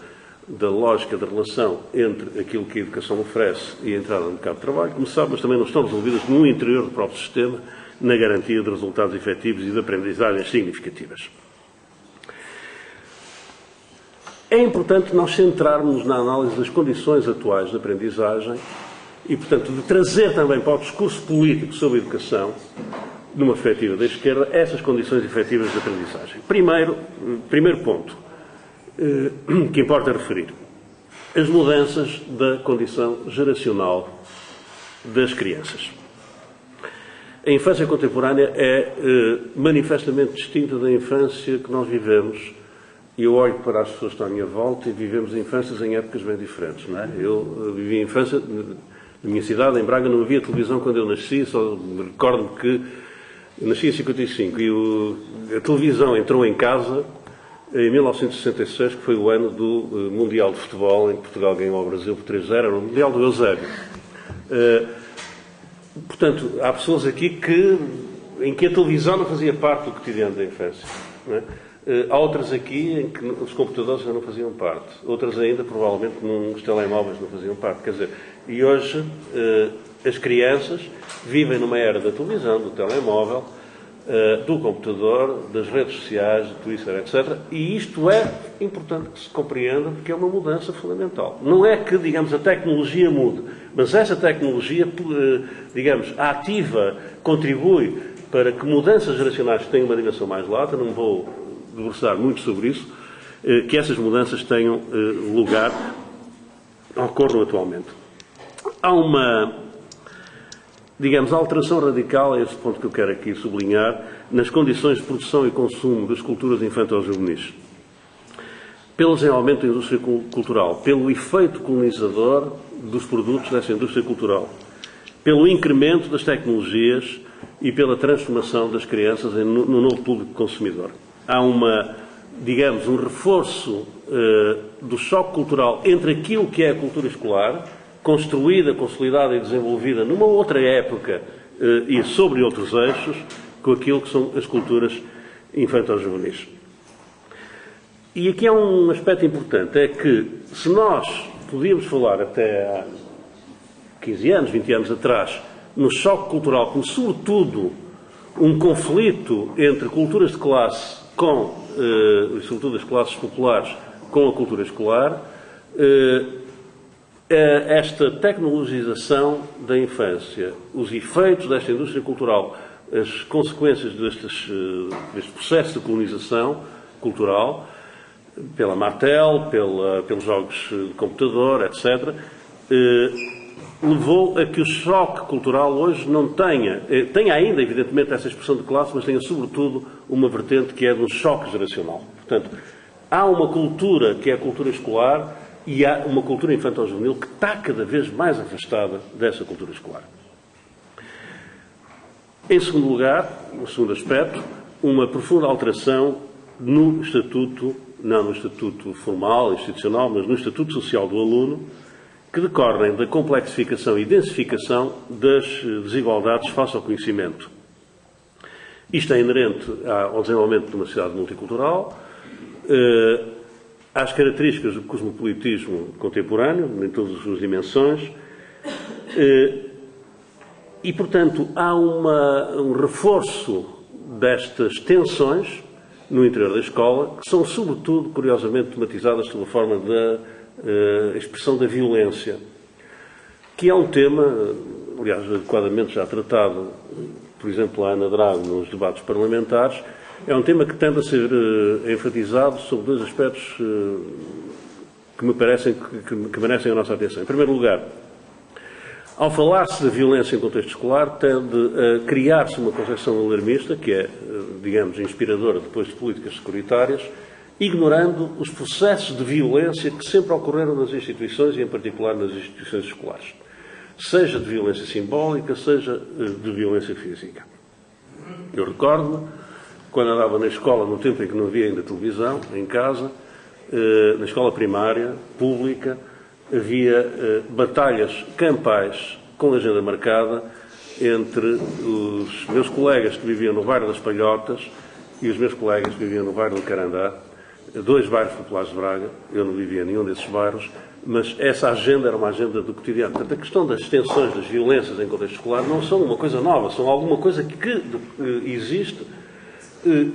da lógica da relação entre aquilo que a educação oferece e a entrada no mercado de trabalho, como se sabe, mas também não estão resolvidas no interior do próprio sistema, na garantia de resultados efetivos e de aprendizagens significativas. É importante nós centrarmos na análise das condições atuais de aprendizagem e, portanto, de trazer também para o discurso político sobre a educação, numa perspectiva da esquerda, essas condições efetivas de aprendizagem. Primeiro ponto que importa referir: as mudanças da condição geracional das crianças. A infância contemporânea é manifestamente distinta da infância que nós vivemos. E eu olho para as pessoas que estão à minha volta e vivemos infâncias em épocas bem diferentes, não é? Eu vivi a infância na minha cidade, em Braga, não havia televisão quando eu nasci, só recordo-me que eu nasci em 55 e a televisão entrou em casa em 1966, que foi o ano do Mundial de Futebol, em que Portugal ganhou ao Brasil por 3-0, era o Mundial do Eusébio. Portanto, há pessoas aqui em que a televisão não fazia parte do cotidiano da infância, não é? Há outras aqui em que os computadores já não faziam parte. Outras ainda, provavelmente, os telemóveis não faziam parte. Quer dizer, e hoje as crianças vivem numa era da televisão, do telemóvel, do computador, das redes sociais, do Twitter, etc. E isto é importante que se compreenda, porque é uma mudança fundamental. Não é que, digamos, a tecnologia mude, mas essa tecnologia, digamos, ativa, contribui para que mudanças geracionais tenham uma dimensão mais lata. Não vou debruçar muito sobre isso, que essas mudanças tenham lugar, ocorram atualmente. Há uma, digamos, alteração radical, é esse ponto que eu quero aqui sublinhar, nas condições de produção e consumo das culturas infanto-juvenis. Pelo desenvolvimento da indústria cultural, pelo efeito colonizador dos produtos dessa indústria cultural, pelo incremento das tecnologias e pela transformação das crianças no novo público consumidor. Há digamos, um reforço do choque cultural entre aquilo que é a cultura escolar, construída, consolidada e desenvolvida numa outra época e sobre outros eixos, com aquilo que são as culturas infanto-juvenis. E aqui há um aspecto importante, é que se nós podíamos falar até há 15 anos, 20 anos atrás, no choque cultural, como sobretudo um conflito entre culturas de classe sobretudo as classes populares, com a cultura escolar, esta tecnologização da infância, os efeitos desta indústria cultural, as consequências deste processo de colonização cultural, pela Martel, pelos jogos de computador, etc., levou a que o choque cultural hoje não tenha ainda, evidentemente, essa expressão de classe, mas tenha, sobretudo, uma vertente que é de um choque geracional. Portanto, há uma cultura que é a cultura escolar e há uma cultura infanto-juvenil que está cada vez mais afastada dessa cultura escolar. Em segundo lugar, no segundo aspecto, uma profunda alteração no estatuto, não no estatuto formal, institucional, mas no estatuto social do aluno, que decorrem da complexificação e densificação das desigualdades face ao conhecimento. Isto é inerente ao desenvolvimento de uma sociedade multicultural, às características do cosmopolitismo contemporâneo, em todas as suas dimensões, e, portanto, há um reforço destas tensões no interior da escola, que são, sobretudo, curiosamente, tematizadas sob a forma da expressão da violência, que é um tema, aliás, adequadamente já tratado, por exemplo, a Ana Drago nos debates parlamentares. É um tema que tende a ser enfatizado sob dois aspectos que merecem a nossa atenção. Em primeiro lugar, ao falar-se de violência em contexto escolar, tende a criar-se uma concepção alarmista, que é, digamos, inspiradora depois de políticas securitárias, ignorando os processos de violência que sempre ocorreram nas instituições e, em particular, nas instituições escolares. Seja de violência simbólica, seja de violência física. Eu recordo-me, quando andava na escola, no tempo em que não havia ainda televisão, em casa, na escola primária, pública, havia batalhas campais com agenda marcada entre os meus colegas que viviam no bairro das Palhotas e os meus colegas que viviam no bairro do Carandá, 2 bairros populares de Braga. Eu não vivia em nenhum desses bairros, mas essa agenda era uma agenda do cotidiano. Portanto, a questão das tensões, das violências em contexto escolar não são uma coisa nova, são alguma coisa que existe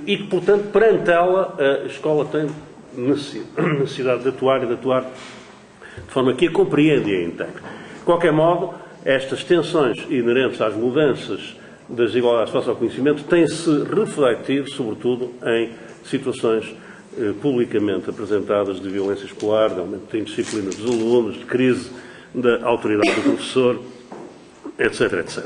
e que, portanto, perante ela, a escola tem necessidade de atuar e de atuar de forma que a compreende e a integra. De qualquer modo, estas tensões inerentes às mudanças das desigualdades face ao conhecimento têm-se refletido, sobretudo, em situações publicamente apresentadas de violência escolar, de aumento da indisciplina dos alunos, de crise da autoridade do professor, etc, etc.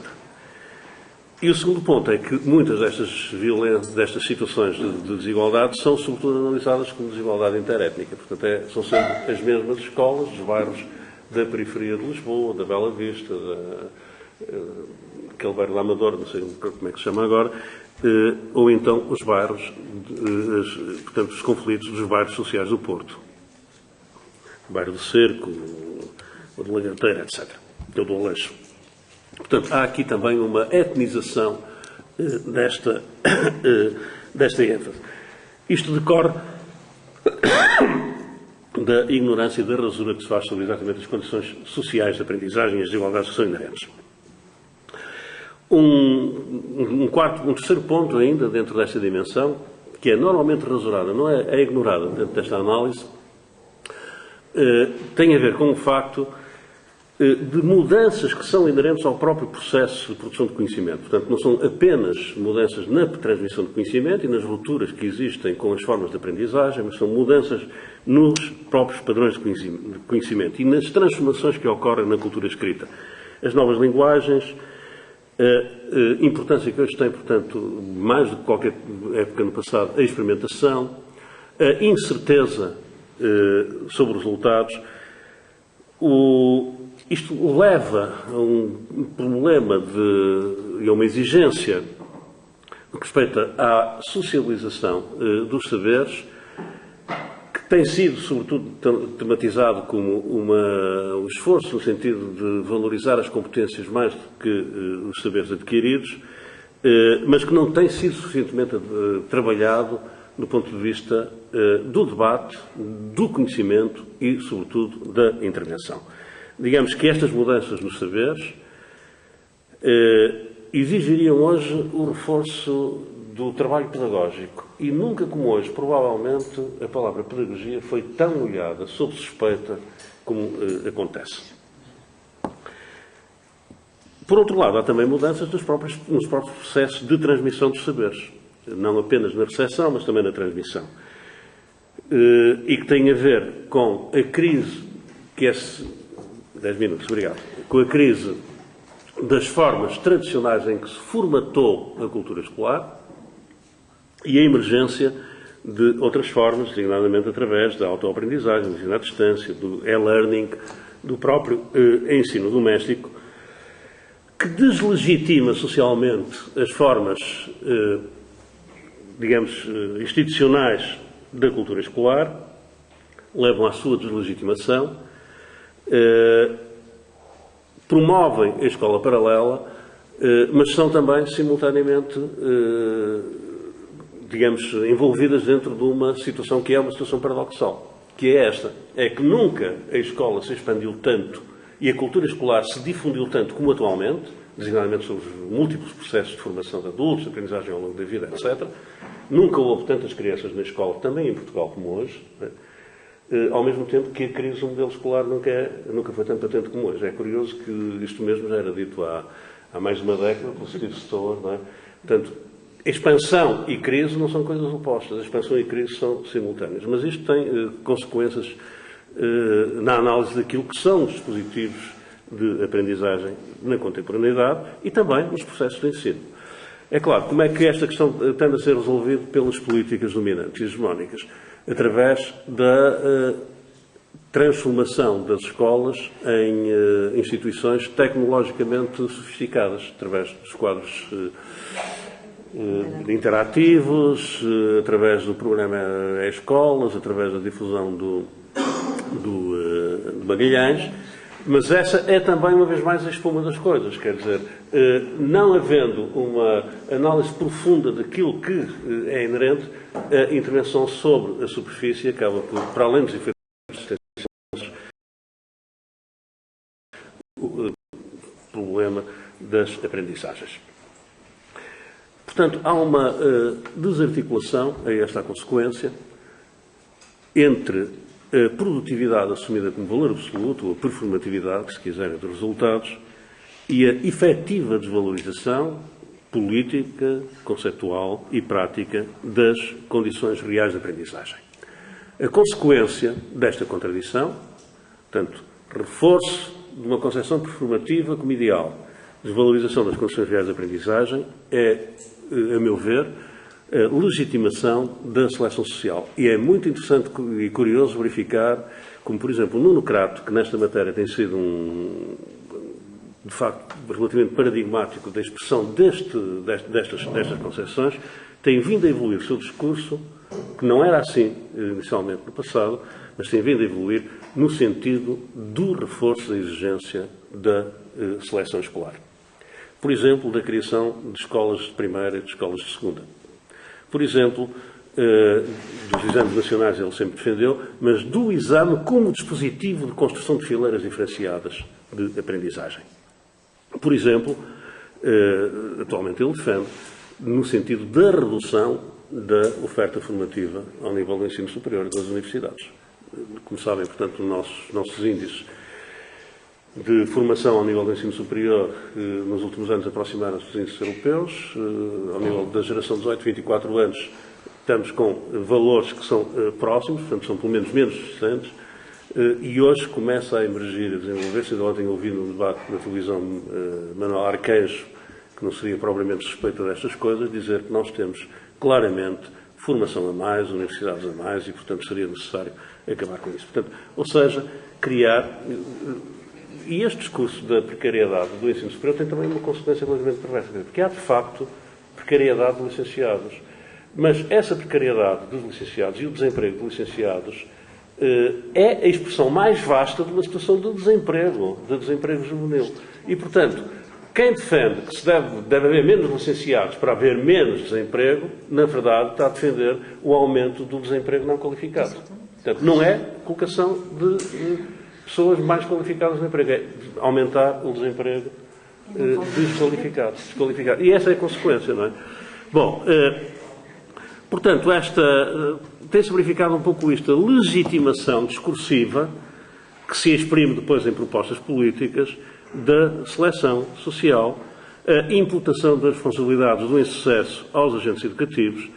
E o segundo ponto é que muitas destas situações de desigualdade são, sobretudo, analisadas como desigualdade interétnica. Portanto, são sempre as mesmas escolas dos bairros da periferia de Lisboa, da Bela Vista, aquele bairro da Amadora, não sei como é que se chama agora, ou então os bairros, portanto, os conflitos dos bairros sociais do Porto. O bairro do Cerco, o de Lagarteira, etc. Ou do Aleixo. Portanto, há aqui também uma etnização desta ênfase. Isto decorre da ignorância e da rasura que se faz sobre exatamente as condições sociais de aprendizagem e as desigualdades que são inerentes. Um terceiro ponto ainda dentro desta dimensão, que é normalmente rasurada, não é ignorada dentro desta análise, tem a ver com o facto de mudanças que são inerentes ao próprio processo de produção de conhecimento. Portanto, não são apenas mudanças na transmissão de conhecimento e nas rupturas que existem com as formas de aprendizagem, mas são mudanças nos próprios padrões de conhecimento e nas transformações que ocorrem na cultura escrita. As novas linguagens, a importância que hoje tem, portanto, mais do que qualquer época no passado, a experimentação, a incerteza sobre os resultados. Isto leva a um problema e a uma exigência no que respeita à socialização dos saberes, que tem sido, sobretudo, tematizado como um esforço no sentido de valorizar as competências mais do que os saberes adquiridos, mas que não tem sido suficientemente trabalhado do ponto de vista do debate, do conhecimento e, sobretudo, da intervenção. Digamos que estas mudanças nos saberes exigiriam hoje o reforço do trabalho pedagógico e nunca como hoje, provavelmente, a palavra pedagogia foi tão olhada, sob suspeita, como acontece. Por outro lado, há também mudanças nos próprios processos de transmissão dos saberes, não apenas na recepção, mas também na transmissão, e que têm a ver com a crise que é... 10 minutos, obrigado. Com a crise das formas tradicionais em que se formatou a cultura escolar e a emergência de outras formas, designadamente através da autoaprendizagem, do ensino à distância, do e-learning, do próprio ensino doméstico, que deslegitima socialmente as formas, digamos, institucionais da cultura escolar, levam à sua deslegitimação, promovem a escola paralela, mas são também, simultaneamente, digamos, envolvidas dentro de uma situação que é uma situação paradoxal, que é esta, é que nunca a escola se expandiu tanto e a cultura escolar se difundiu tanto como atualmente, designadamente sobre os múltiplos processos de formação de adultos, de aprendizagem ao longo da vida, etc. Nunca houve tantas crianças na escola, também em Portugal, como hoje, né? Ao mesmo tempo que a crise do modelo escolar nunca foi tão patente como hoje. É curioso que isto mesmo já era dito há mais de uma década pelo Steve Stover, não é? Portanto, expansão e crise não são coisas opostas. A expansão e crise são simultâneas. Mas isto tem consequências na análise daquilo que são os dispositivos de aprendizagem na contemporaneidade e também nos processos de ensino. É claro, como é que esta questão tende a ser resolvida pelas políticas dominantes e hegemónicas? Através da transformação das escolas em instituições tecnologicamente sofisticadas, através dos quadros interativos, através do programa E-Escolas, através da difusão do Magalhães, mas essa é também, uma vez mais, a espuma das coisas. Quer dizer, não havendo uma análise profunda daquilo que é inerente, a intervenção sobre a superfície acaba por, para além dos efeitos existenciais, o problema das aprendizagens. Portanto, há uma desarticulação, é esta a consequência, entre a produtividade assumida como valor absoluto, ou a performatividade, se quiserem, dos resultados, e a efetiva desvalorização política, conceptual e prática das condições reais de aprendizagem. A consequência desta contradição, portanto, reforço de uma concepção performativa como ideal, desvalorização das condições reais de aprendizagem, é, a meu ver, a legitimação da seleção social. E é muito interessante e curioso verificar como, por exemplo, o Nuno Crato, que nesta matéria tem sido de facto, relativamente paradigmático da expressão destas concepções, tem vindo a evoluir o seu discurso, que não era assim inicialmente no passado, mas tem vindo a evoluir no sentido do reforço da exigência da seleção escolar. Por exemplo, da criação de escolas de primeira e de escolas de segunda. Por exemplo, dos exames nacionais ele sempre defendeu, mas do exame como dispositivo de construção de fileiras diferenciadas de aprendizagem. Por exemplo, atualmente ele defende, no sentido da redução da oferta formativa ao nível do ensino superior e das universidades. Como sabem, portanto, os nossos índices de formação ao nível do ensino superior nos últimos anos aproximaram-se dos índices europeus. Ao nível da geração de 18 a 24 anos estamos com valores que são próximos, portanto são pelo menos distantes, e hoje começa a emergir, a desenvolver-se. Ainda ontem ouvi no debate na televisão Manuel Arcanjo, que não seria propriamente suspeito destas coisas, dizer que nós temos claramente formação a mais, universidades a mais, e portanto seria necessário acabar com isso. Portanto, ou seja, criar... E este discurso da precariedade do ensino superior tem também uma consequência relativamente perversa, porque há, de facto, precariedade de licenciados. Mas essa precariedade dos licenciados e o desemprego de licenciados é a expressão mais vasta de uma situação de desemprego juvenil. E, portanto, quem defende que se deve haver menos licenciados para haver menos desemprego, na verdade, está a defender o aumento do desemprego não qualificado. Portanto, não é colocação de pessoas mais qualificadas no emprego, é aumentar o desemprego desqualificado. E essa é a consequência, não é? Bom, portanto, tem-se verificado um pouco isto, a legitimação discursiva que se exprime depois em propostas políticas da seleção social, a imputação das responsabilidades do insucesso aos agentes educativos,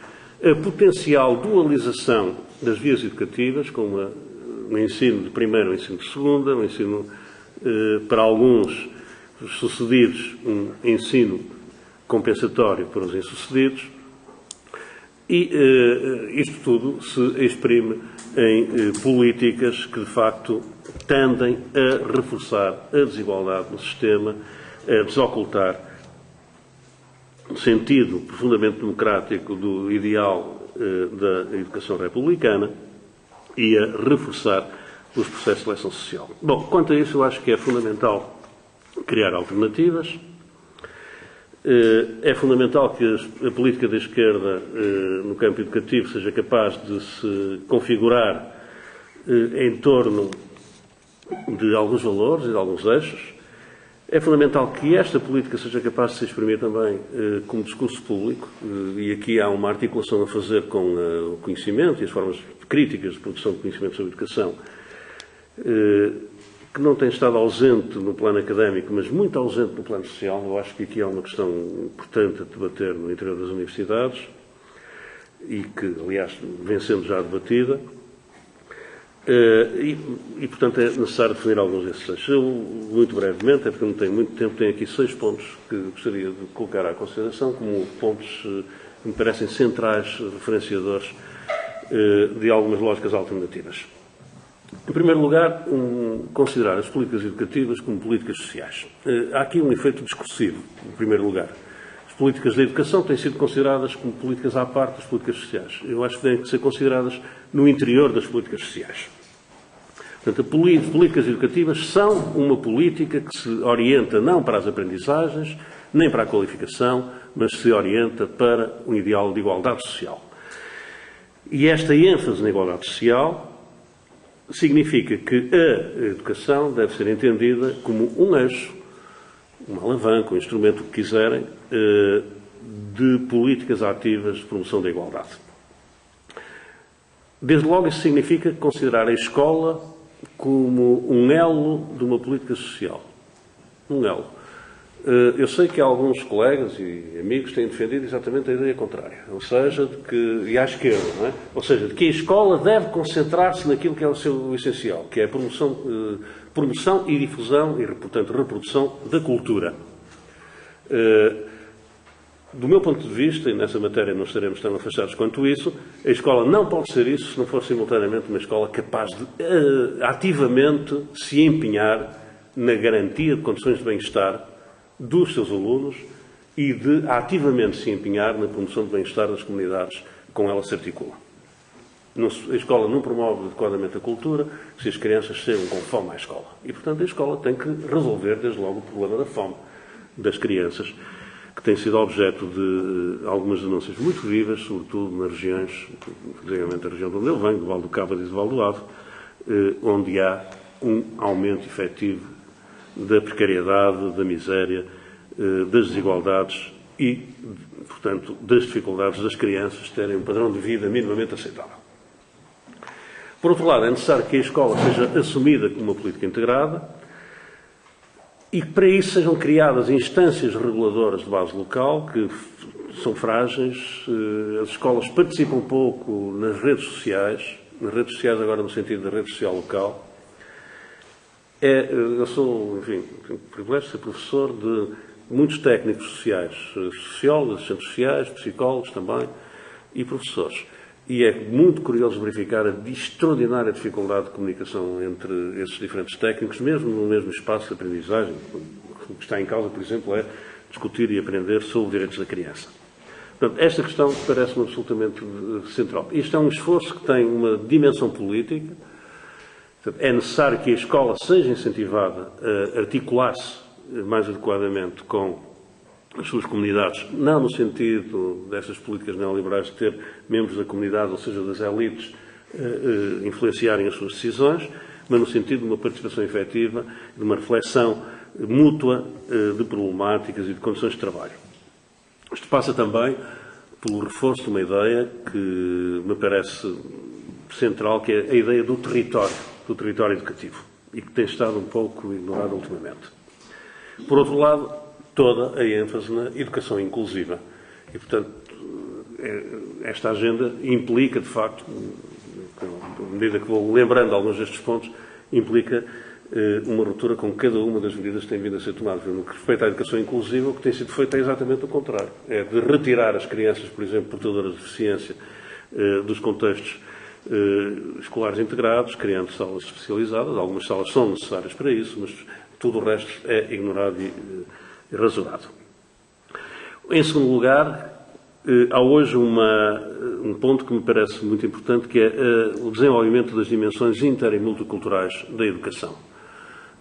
a potencial dualização das vias educativas, como o ensino de primeira ou o ensino de segunda, o ensino, para alguns sucedidos, um ensino compensatório para os insucedidos, e isto tudo se exprime em políticas que, de facto, tendem a reforçar a desigualdade no sistema, a desocultar o sentido profundamente democrático do ideal da educação republicana e a reforçar os processos de seleção social. Bom, quanto a isso, eu acho que é fundamental criar alternativas. É fundamental que a política da esquerda no campo educativo seja capaz de se configurar em torno de alguns valores e de alguns eixos. É fundamental que esta política seja capaz de se exprimir também como discurso público, e aqui há uma articulação a fazer com o conhecimento e as formas críticas de produção de conhecimento sobre educação, que não tem estado ausente no plano académico, mas muito ausente no plano social. Eu acho que aqui há uma questão importante a debater no interior das universidades e que, aliás, vem sendo já debatida. Portanto, é necessário definir alguns desses eixos. Eu, muito brevemente, é porque não tenho muito tempo, tenho aqui 6 pontos que gostaria de colocar à consideração como pontos que me parecem centrais, referenciadores de algumas lógicas alternativas. Em primeiro lugar, considerar as políticas educativas como políticas sociais. Há aqui um efeito discursivo, em primeiro lugar. As políticas da educação têm sido consideradas como políticas à parte das políticas sociais. Eu acho que têm que ser consideradas no interior das políticas sociais. Portanto, as políticas educativas são uma política que se orienta não para as aprendizagens, nem para a qualificação, mas se orienta para um ideal de igualdade social. E esta ênfase na igualdade social significa que a educação deve ser entendida como um eixo, uma alavanca, um instrumento, o que quiserem, de políticas ativas de promoção da igualdade. Desde logo, isso significa considerar a escola como um elo de uma política social. Um elo. Eu sei que alguns colegas e amigos têm defendido exatamente a ideia contrária, ou seja, e à esquerda, não é? Ou seja, de que a escola deve concentrar-se naquilo que é o seu essencial, que é a promoção e difusão e, portanto, reprodução da cultura. Do meu ponto de vista, e nessa matéria não estaremos tão afastados quanto isso, a escola não pode ser isso se não for simultaneamente uma escola capaz de ativamente se empenhar na garantia de condições de bem-estar dos seus alunos e de ativamente se empenhar na promoção do bem-estar das comunidades com ela se articula. A escola não promove adequadamente a cultura se as crianças chegam com fome à escola. E, portanto, a escola tem que resolver, desde logo, o problema da fome das crianças, que tem sido objeto de algumas denúncias muito vivas, sobretudo nas regiões, precisamente a região de onde eu venho, do Val do Cabo e do Val do Ave, onde há um aumento efetivo da precariedade, da miséria, das desigualdades e, portanto, das dificuldades das crianças terem um padrão de vida minimamente aceitável. Por outro lado, é necessário que a escola seja assumida como uma política integrada e que para isso sejam criadas instâncias reguladoras de base local, que são frágeis. As escolas participam pouco nas redes sociais agora no sentido da rede social local. Eu sou, enfim, tenho o privilégio de ser professor de muitos técnicos sociais, sociólogos, assistentes sociais, psicólogos também, e professores. E é muito curioso verificar a extraordinária dificuldade de comunicação entre esses diferentes técnicos, mesmo no mesmo espaço de aprendizagem. O que está em causa, por exemplo, é discutir e aprender sobre direitos da criança. Portanto, esta questão parece-me absolutamente central. Isto é um esforço que tem uma dimensão política. É necessário que a escola seja incentivada a articular-se mais adequadamente com as suas comunidades, não no sentido dessas políticas neoliberais de ter membros da comunidade, ou seja, das elites, influenciarem as suas decisões, mas no sentido de uma participação efetiva, de uma reflexão mútua de problemáticas e de condições de trabalho. Isto passa também pelo reforço de uma ideia que me parece central, que é a ideia do território educativo, e que tem estado um pouco ignorado ultimamente. Por outro lado, toda a ênfase na educação inclusiva. E, portanto, esta agenda implica, de facto, à medida que vou lembrando alguns destes pontos, implica uma ruptura com cada uma das medidas que têm vindo a ser tomadas. No que respeita à educação inclusiva, o que tem sido feito é exatamente o contrário. É de retirar as crianças, por exemplo, portadoras de deficiência, dos contextos escolares integrados, criando salas especializadas. Algumas salas são necessárias para isso, mas tudo o resto é ignorado e rasurado. Em segundo lugar, há hoje um ponto que me parece muito importante, que é o desenvolvimento das dimensões inter e multiculturais da educação.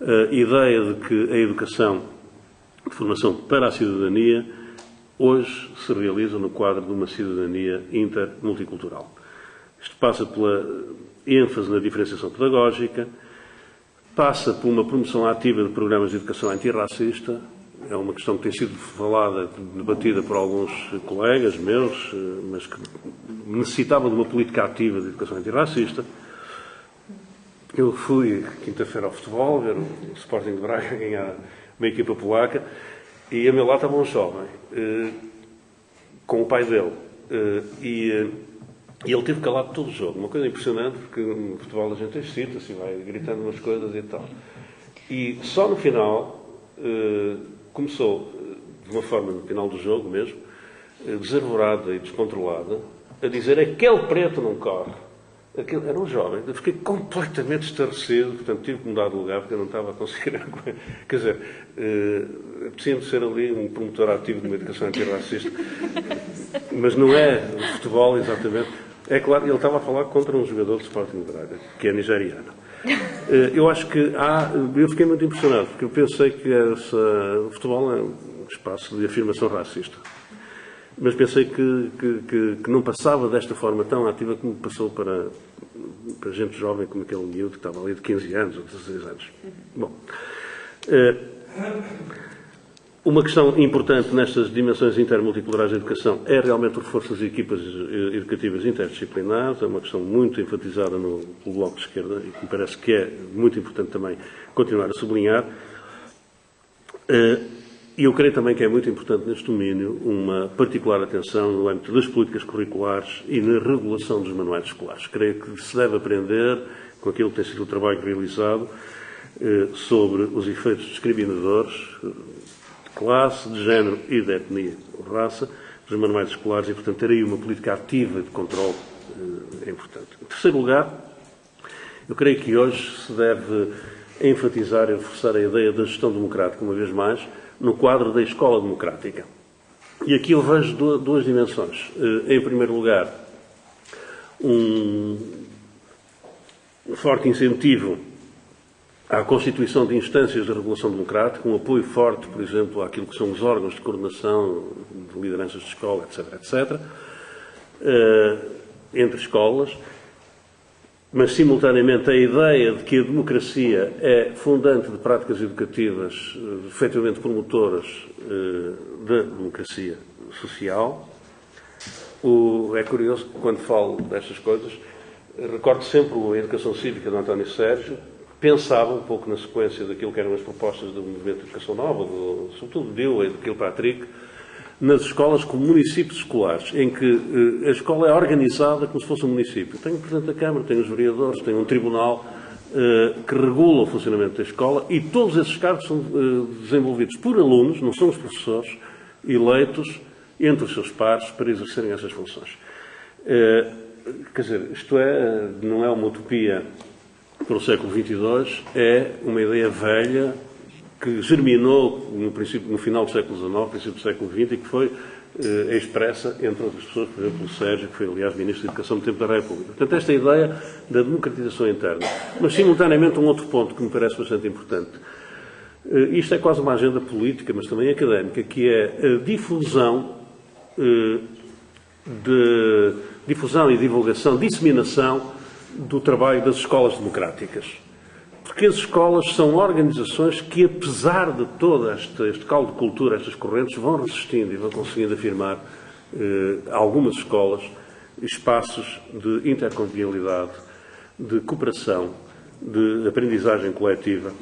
A ideia de que a educação de formação para a cidadania hoje se realiza no quadro de uma cidadania inter-multicultural. Isto passa pela ênfase na diferenciação pedagógica, passa por uma promoção ativa de programas de educação antirracista. É uma questão que tem sido falada, debatida por alguns colegas meus, mas que necessitava de uma política ativa de educação antirracista. Eu fui quinta-feira ao futebol, ver o Sporting de Braga ganhar uma equipa polaca, e a meu lado estava um jovem, com o pai dele. E ele teve calado todo o jogo. Uma coisa impressionante, porque no futebol a gente excita-se, vai gritando umas coisas e tal. E só no final, começou, de uma forma no final do jogo mesmo, desarvorada e descontrolada, a dizer: aquele preto não corre. Aquele, era um jovem. Eu fiquei completamente estarrecido, portanto tive que mudar de lugar porque eu não estava a conseguir. Quer dizer, preciso ser ali um promotor ativo de uma educação antirracista. Mas não é o futebol exatamente. É claro, ele estava a falar contra um jogador de Sporting de Braga, que é nigeriano. Eu acho que eu fiquei muito impressionado, porque eu pensei que o futebol é um espaço de afirmação racista. Mas pensei que não passava desta forma tão ativa como passou para gente jovem como aquele miúdo que estava ali de 15 anos ou 16 anos. Bom, uma questão importante nestas dimensões intermulticulares da educação é realmente o reforço das equipas educativas interdisciplinares. É uma questão muito enfatizada pelo Bloco de Esquerda e que me parece que é muito importante também continuar a sublinhar. E eu creio também que é muito importante neste domínio uma particular atenção no âmbito das políticas curriculares e na regulação dos manuais escolares. Creio que se deve aprender, com aquilo que tem sido o trabalho realizado, sobre os efeitos discriminadores de classe, de género e de etnia ou raça dos manuais escolares e, portanto, ter aí uma política ativa de controle é importante. Em terceiro lugar, eu creio que hoje se deve enfatizar e reforçar a ideia da gestão democrática, uma vez mais, no quadro da escola democrática. E aqui eu vejo duas dimensões. Em primeiro lugar, um forte incentivo à constituição de instâncias de regulação democrática, um apoio forte, por exemplo, àquilo que são os órgãos de coordenação de lideranças de escola, etc., entre escolas, mas, simultaneamente, a ideia de que a democracia é fundante de práticas educativas efetivamente promotoras da democracia social. É curioso que, quando falo destas coisas, recordo sempre a educação cívica de António Sérgio, pensava um pouco na sequência daquilo que eram as propostas do movimento de educação nova, sobretudo de Dewey e de Kilpatrick, nas escolas como municípios escolares, em que a escola é organizada como se fosse um município. Tem o Presidente da Câmara, tem os vereadores, tem um tribunal que regula o funcionamento da escola e todos esses cargos são desenvolvidos por alunos, não são os professores, eleitos entre os seus pares para exercerem essas funções. Quer dizer, isto não é uma utopia para o século XXII, é uma ideia velha que germinou no final do século XIX, princípio do século XX, e que foi expressa, entre outras pessoas, por exemplo, o Sérgio, que foi, aliás, Ministro da Educação no tempo da República. Portanto, esta ideia da democratização interna. Mas, simultaneamente, um outro ponto que me parece bastante importante. Isto é quase uma agenda política, mas também académica, que é a difusão e divulgação, disseminação do trabalho das escolas democráticas. Porque as escolas são organizações que, apesar de todo este caldo de cultura, estas correntes, vão resistindo e vão conseguindo afirmar algumas escolas espaços de interconvivialidade, de cooperação, de aprendizagem coletiva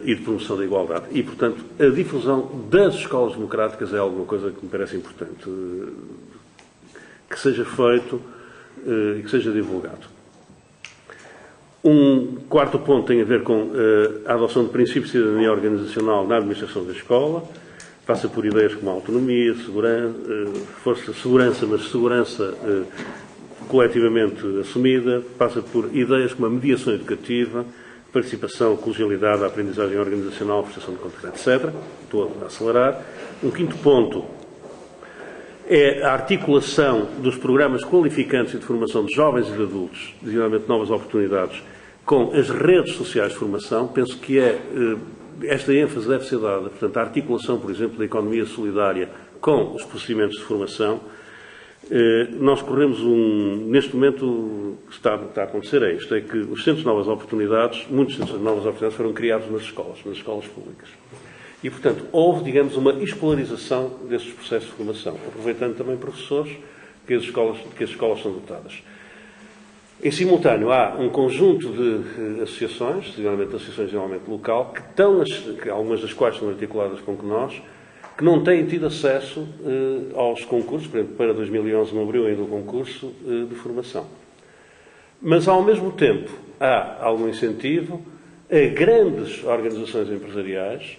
e de promoção da igualdade. E, portanto, a difusão das escolas democráticas é alguma coisa que me parece importante que seja feito e que seja divulgado. Um quarto ponto tem a ver com a adoção de princípios de cidadania organizacional na administração da escola. Passa por ideias como a autonomia, segurança, mas segurança coletivamente assumida. Passa por ideias como a mediação educativa, participação, colegialidade, a aprendizagem organizacional, a prestação de contas, etc. Estou a acelerar. Um quinto ponto é a articulação dos programas qualificantes e de formação de jovens e de adultos, designadamente novas oportunidades, com as redes sociais de formação. Penso que esta ênfase deve ser dada, portanto, a articulação, por exemplo, da economia solidária com os procedimentos de formação. Nós corremos neste momento, o que está a acontecer é isto, é que os centros de novas oportunidades, muitos centros de novas oportunidades foram criados nas escolas públicas. E, portanto, houve, digamos, uma escolarização desses processos de formação, aproveitando também professores que as escolas são dotadas. Em simultâneo, há um conjunto de associações, geralmente local, que algumas das quais são articuladas com que nós, que não têm tido acesso aos concursos. Por exemplo, para 2011 não abriu ainda o concurso de formação. Mas, ao mesmo tempo, há algum incentivo a grandes organizações empresariais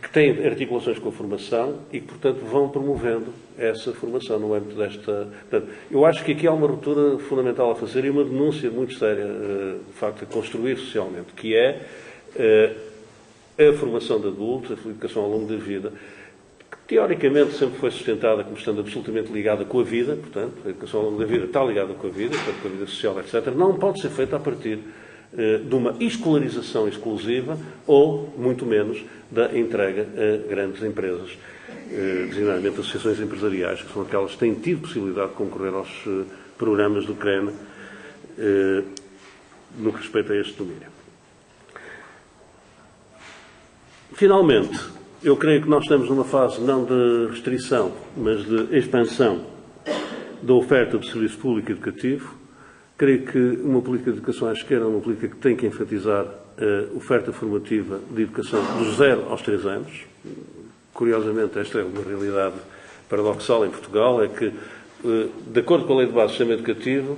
que têm articulações com a formação e que, portanto, vão promovendo essa formação no âmbito desta... Portanto, eu acho que aqui há uma ruptura fundamental a fazer e uma denúncia muito séria, de facto, a construir socialmente, que é a formação de adultos, a educação ao longo da vida, que teoricamente sempre foi sustentada como estando absolutamente ligada com a vida, portanto, a educação ao longo da vida está ligada com a vida, portanto, com a vida social, etc., não pode ser feita a partir de uma escolarização exclusiva ou, muito menos, da entrega a grandes empresas, designadamente associações empresariais, que são aquelas que têm tido possibilidade de concorrer aos programas do CREN no que respeita a este domínio. Finalmente, eu creio que nós estamos numa fase não de restrição, mas de expansão da oferta de serviço público educativo. Creio que uma política de educação à esquerda é uma política que tem que enfatizar a oferta formativa de educação dos 0 aos 3 anos. Curiosamente, esta é uma realidade paradoxal em Portugal, é que, de acordo com a Lei de Base do Sistema Educativo,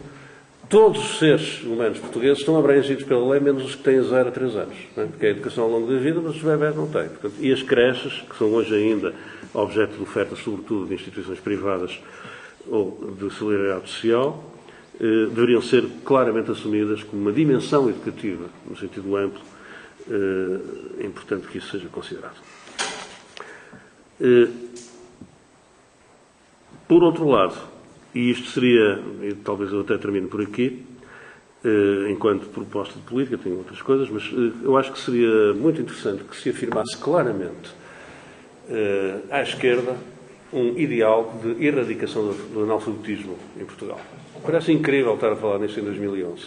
todos os seres humanos portugueses estão abrangidos pela lei, menos os que têm 0 a 3 anos. Não é? Porque é a educação ao longo da vida, mas os bebés não têm. Portanto, e as creches, que são hoje ainda objeto de oferta, sobretudo, de instituições privadas ou de solidariedade social, deveriam ser claramente assumidas como uma dimensão educativa, no sentido amplo. É importante que isso seja considerado. Por outro lado, e isto seria, e talvez eu até termine por aqui, enquanto proposta de política, tenho outras coisas, mas eu acho que seria muito interessante que se afirmasse claramente à esquerda um ideal de erradicação do analfabetismo em Portugal. Parece incrível estar a falar nisso em 2011.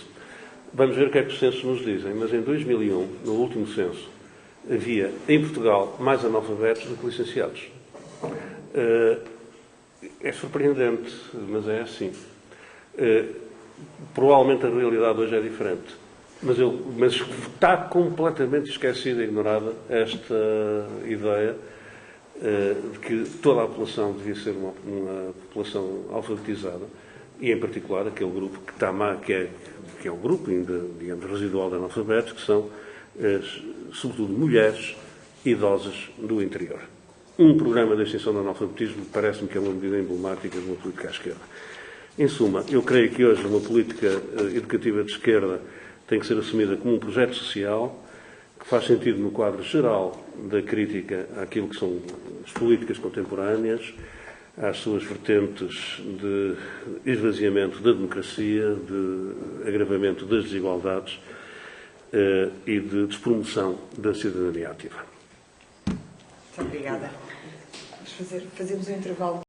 Vamos ver o que é que os censos nos dizem, mas em 2001, no último censo, havia em Portugal mais analfabetos do que licenciados. É surpreendente, mas é assim. Provavelmente a realidade hoje é diferente. Mas está completamente esquecida e ignorada esta ideia de que toda a população devia ser uma população alfabetizada e, em particular, aquele grupo que é o grupo ainda, digamos, residual de analfabetos, que são, sobretudo, mulheres idosas do interior. Um programa de extinção do analfabetismo parece-me que é uma medida emblemática de uma política à esquerda. Em suma, eu creio que hoje uma política educativa de esquerda tem que ser assumida como um projeto social que faz sentido no quadro geral da crítica àquilo que são as políticas contemporâneas, às suas vertentes de esvaziamento da democracia, de agravamento das desigualdades e de despromoção da cidadania ativa. Muito obrigada. Fazemos um intervalo.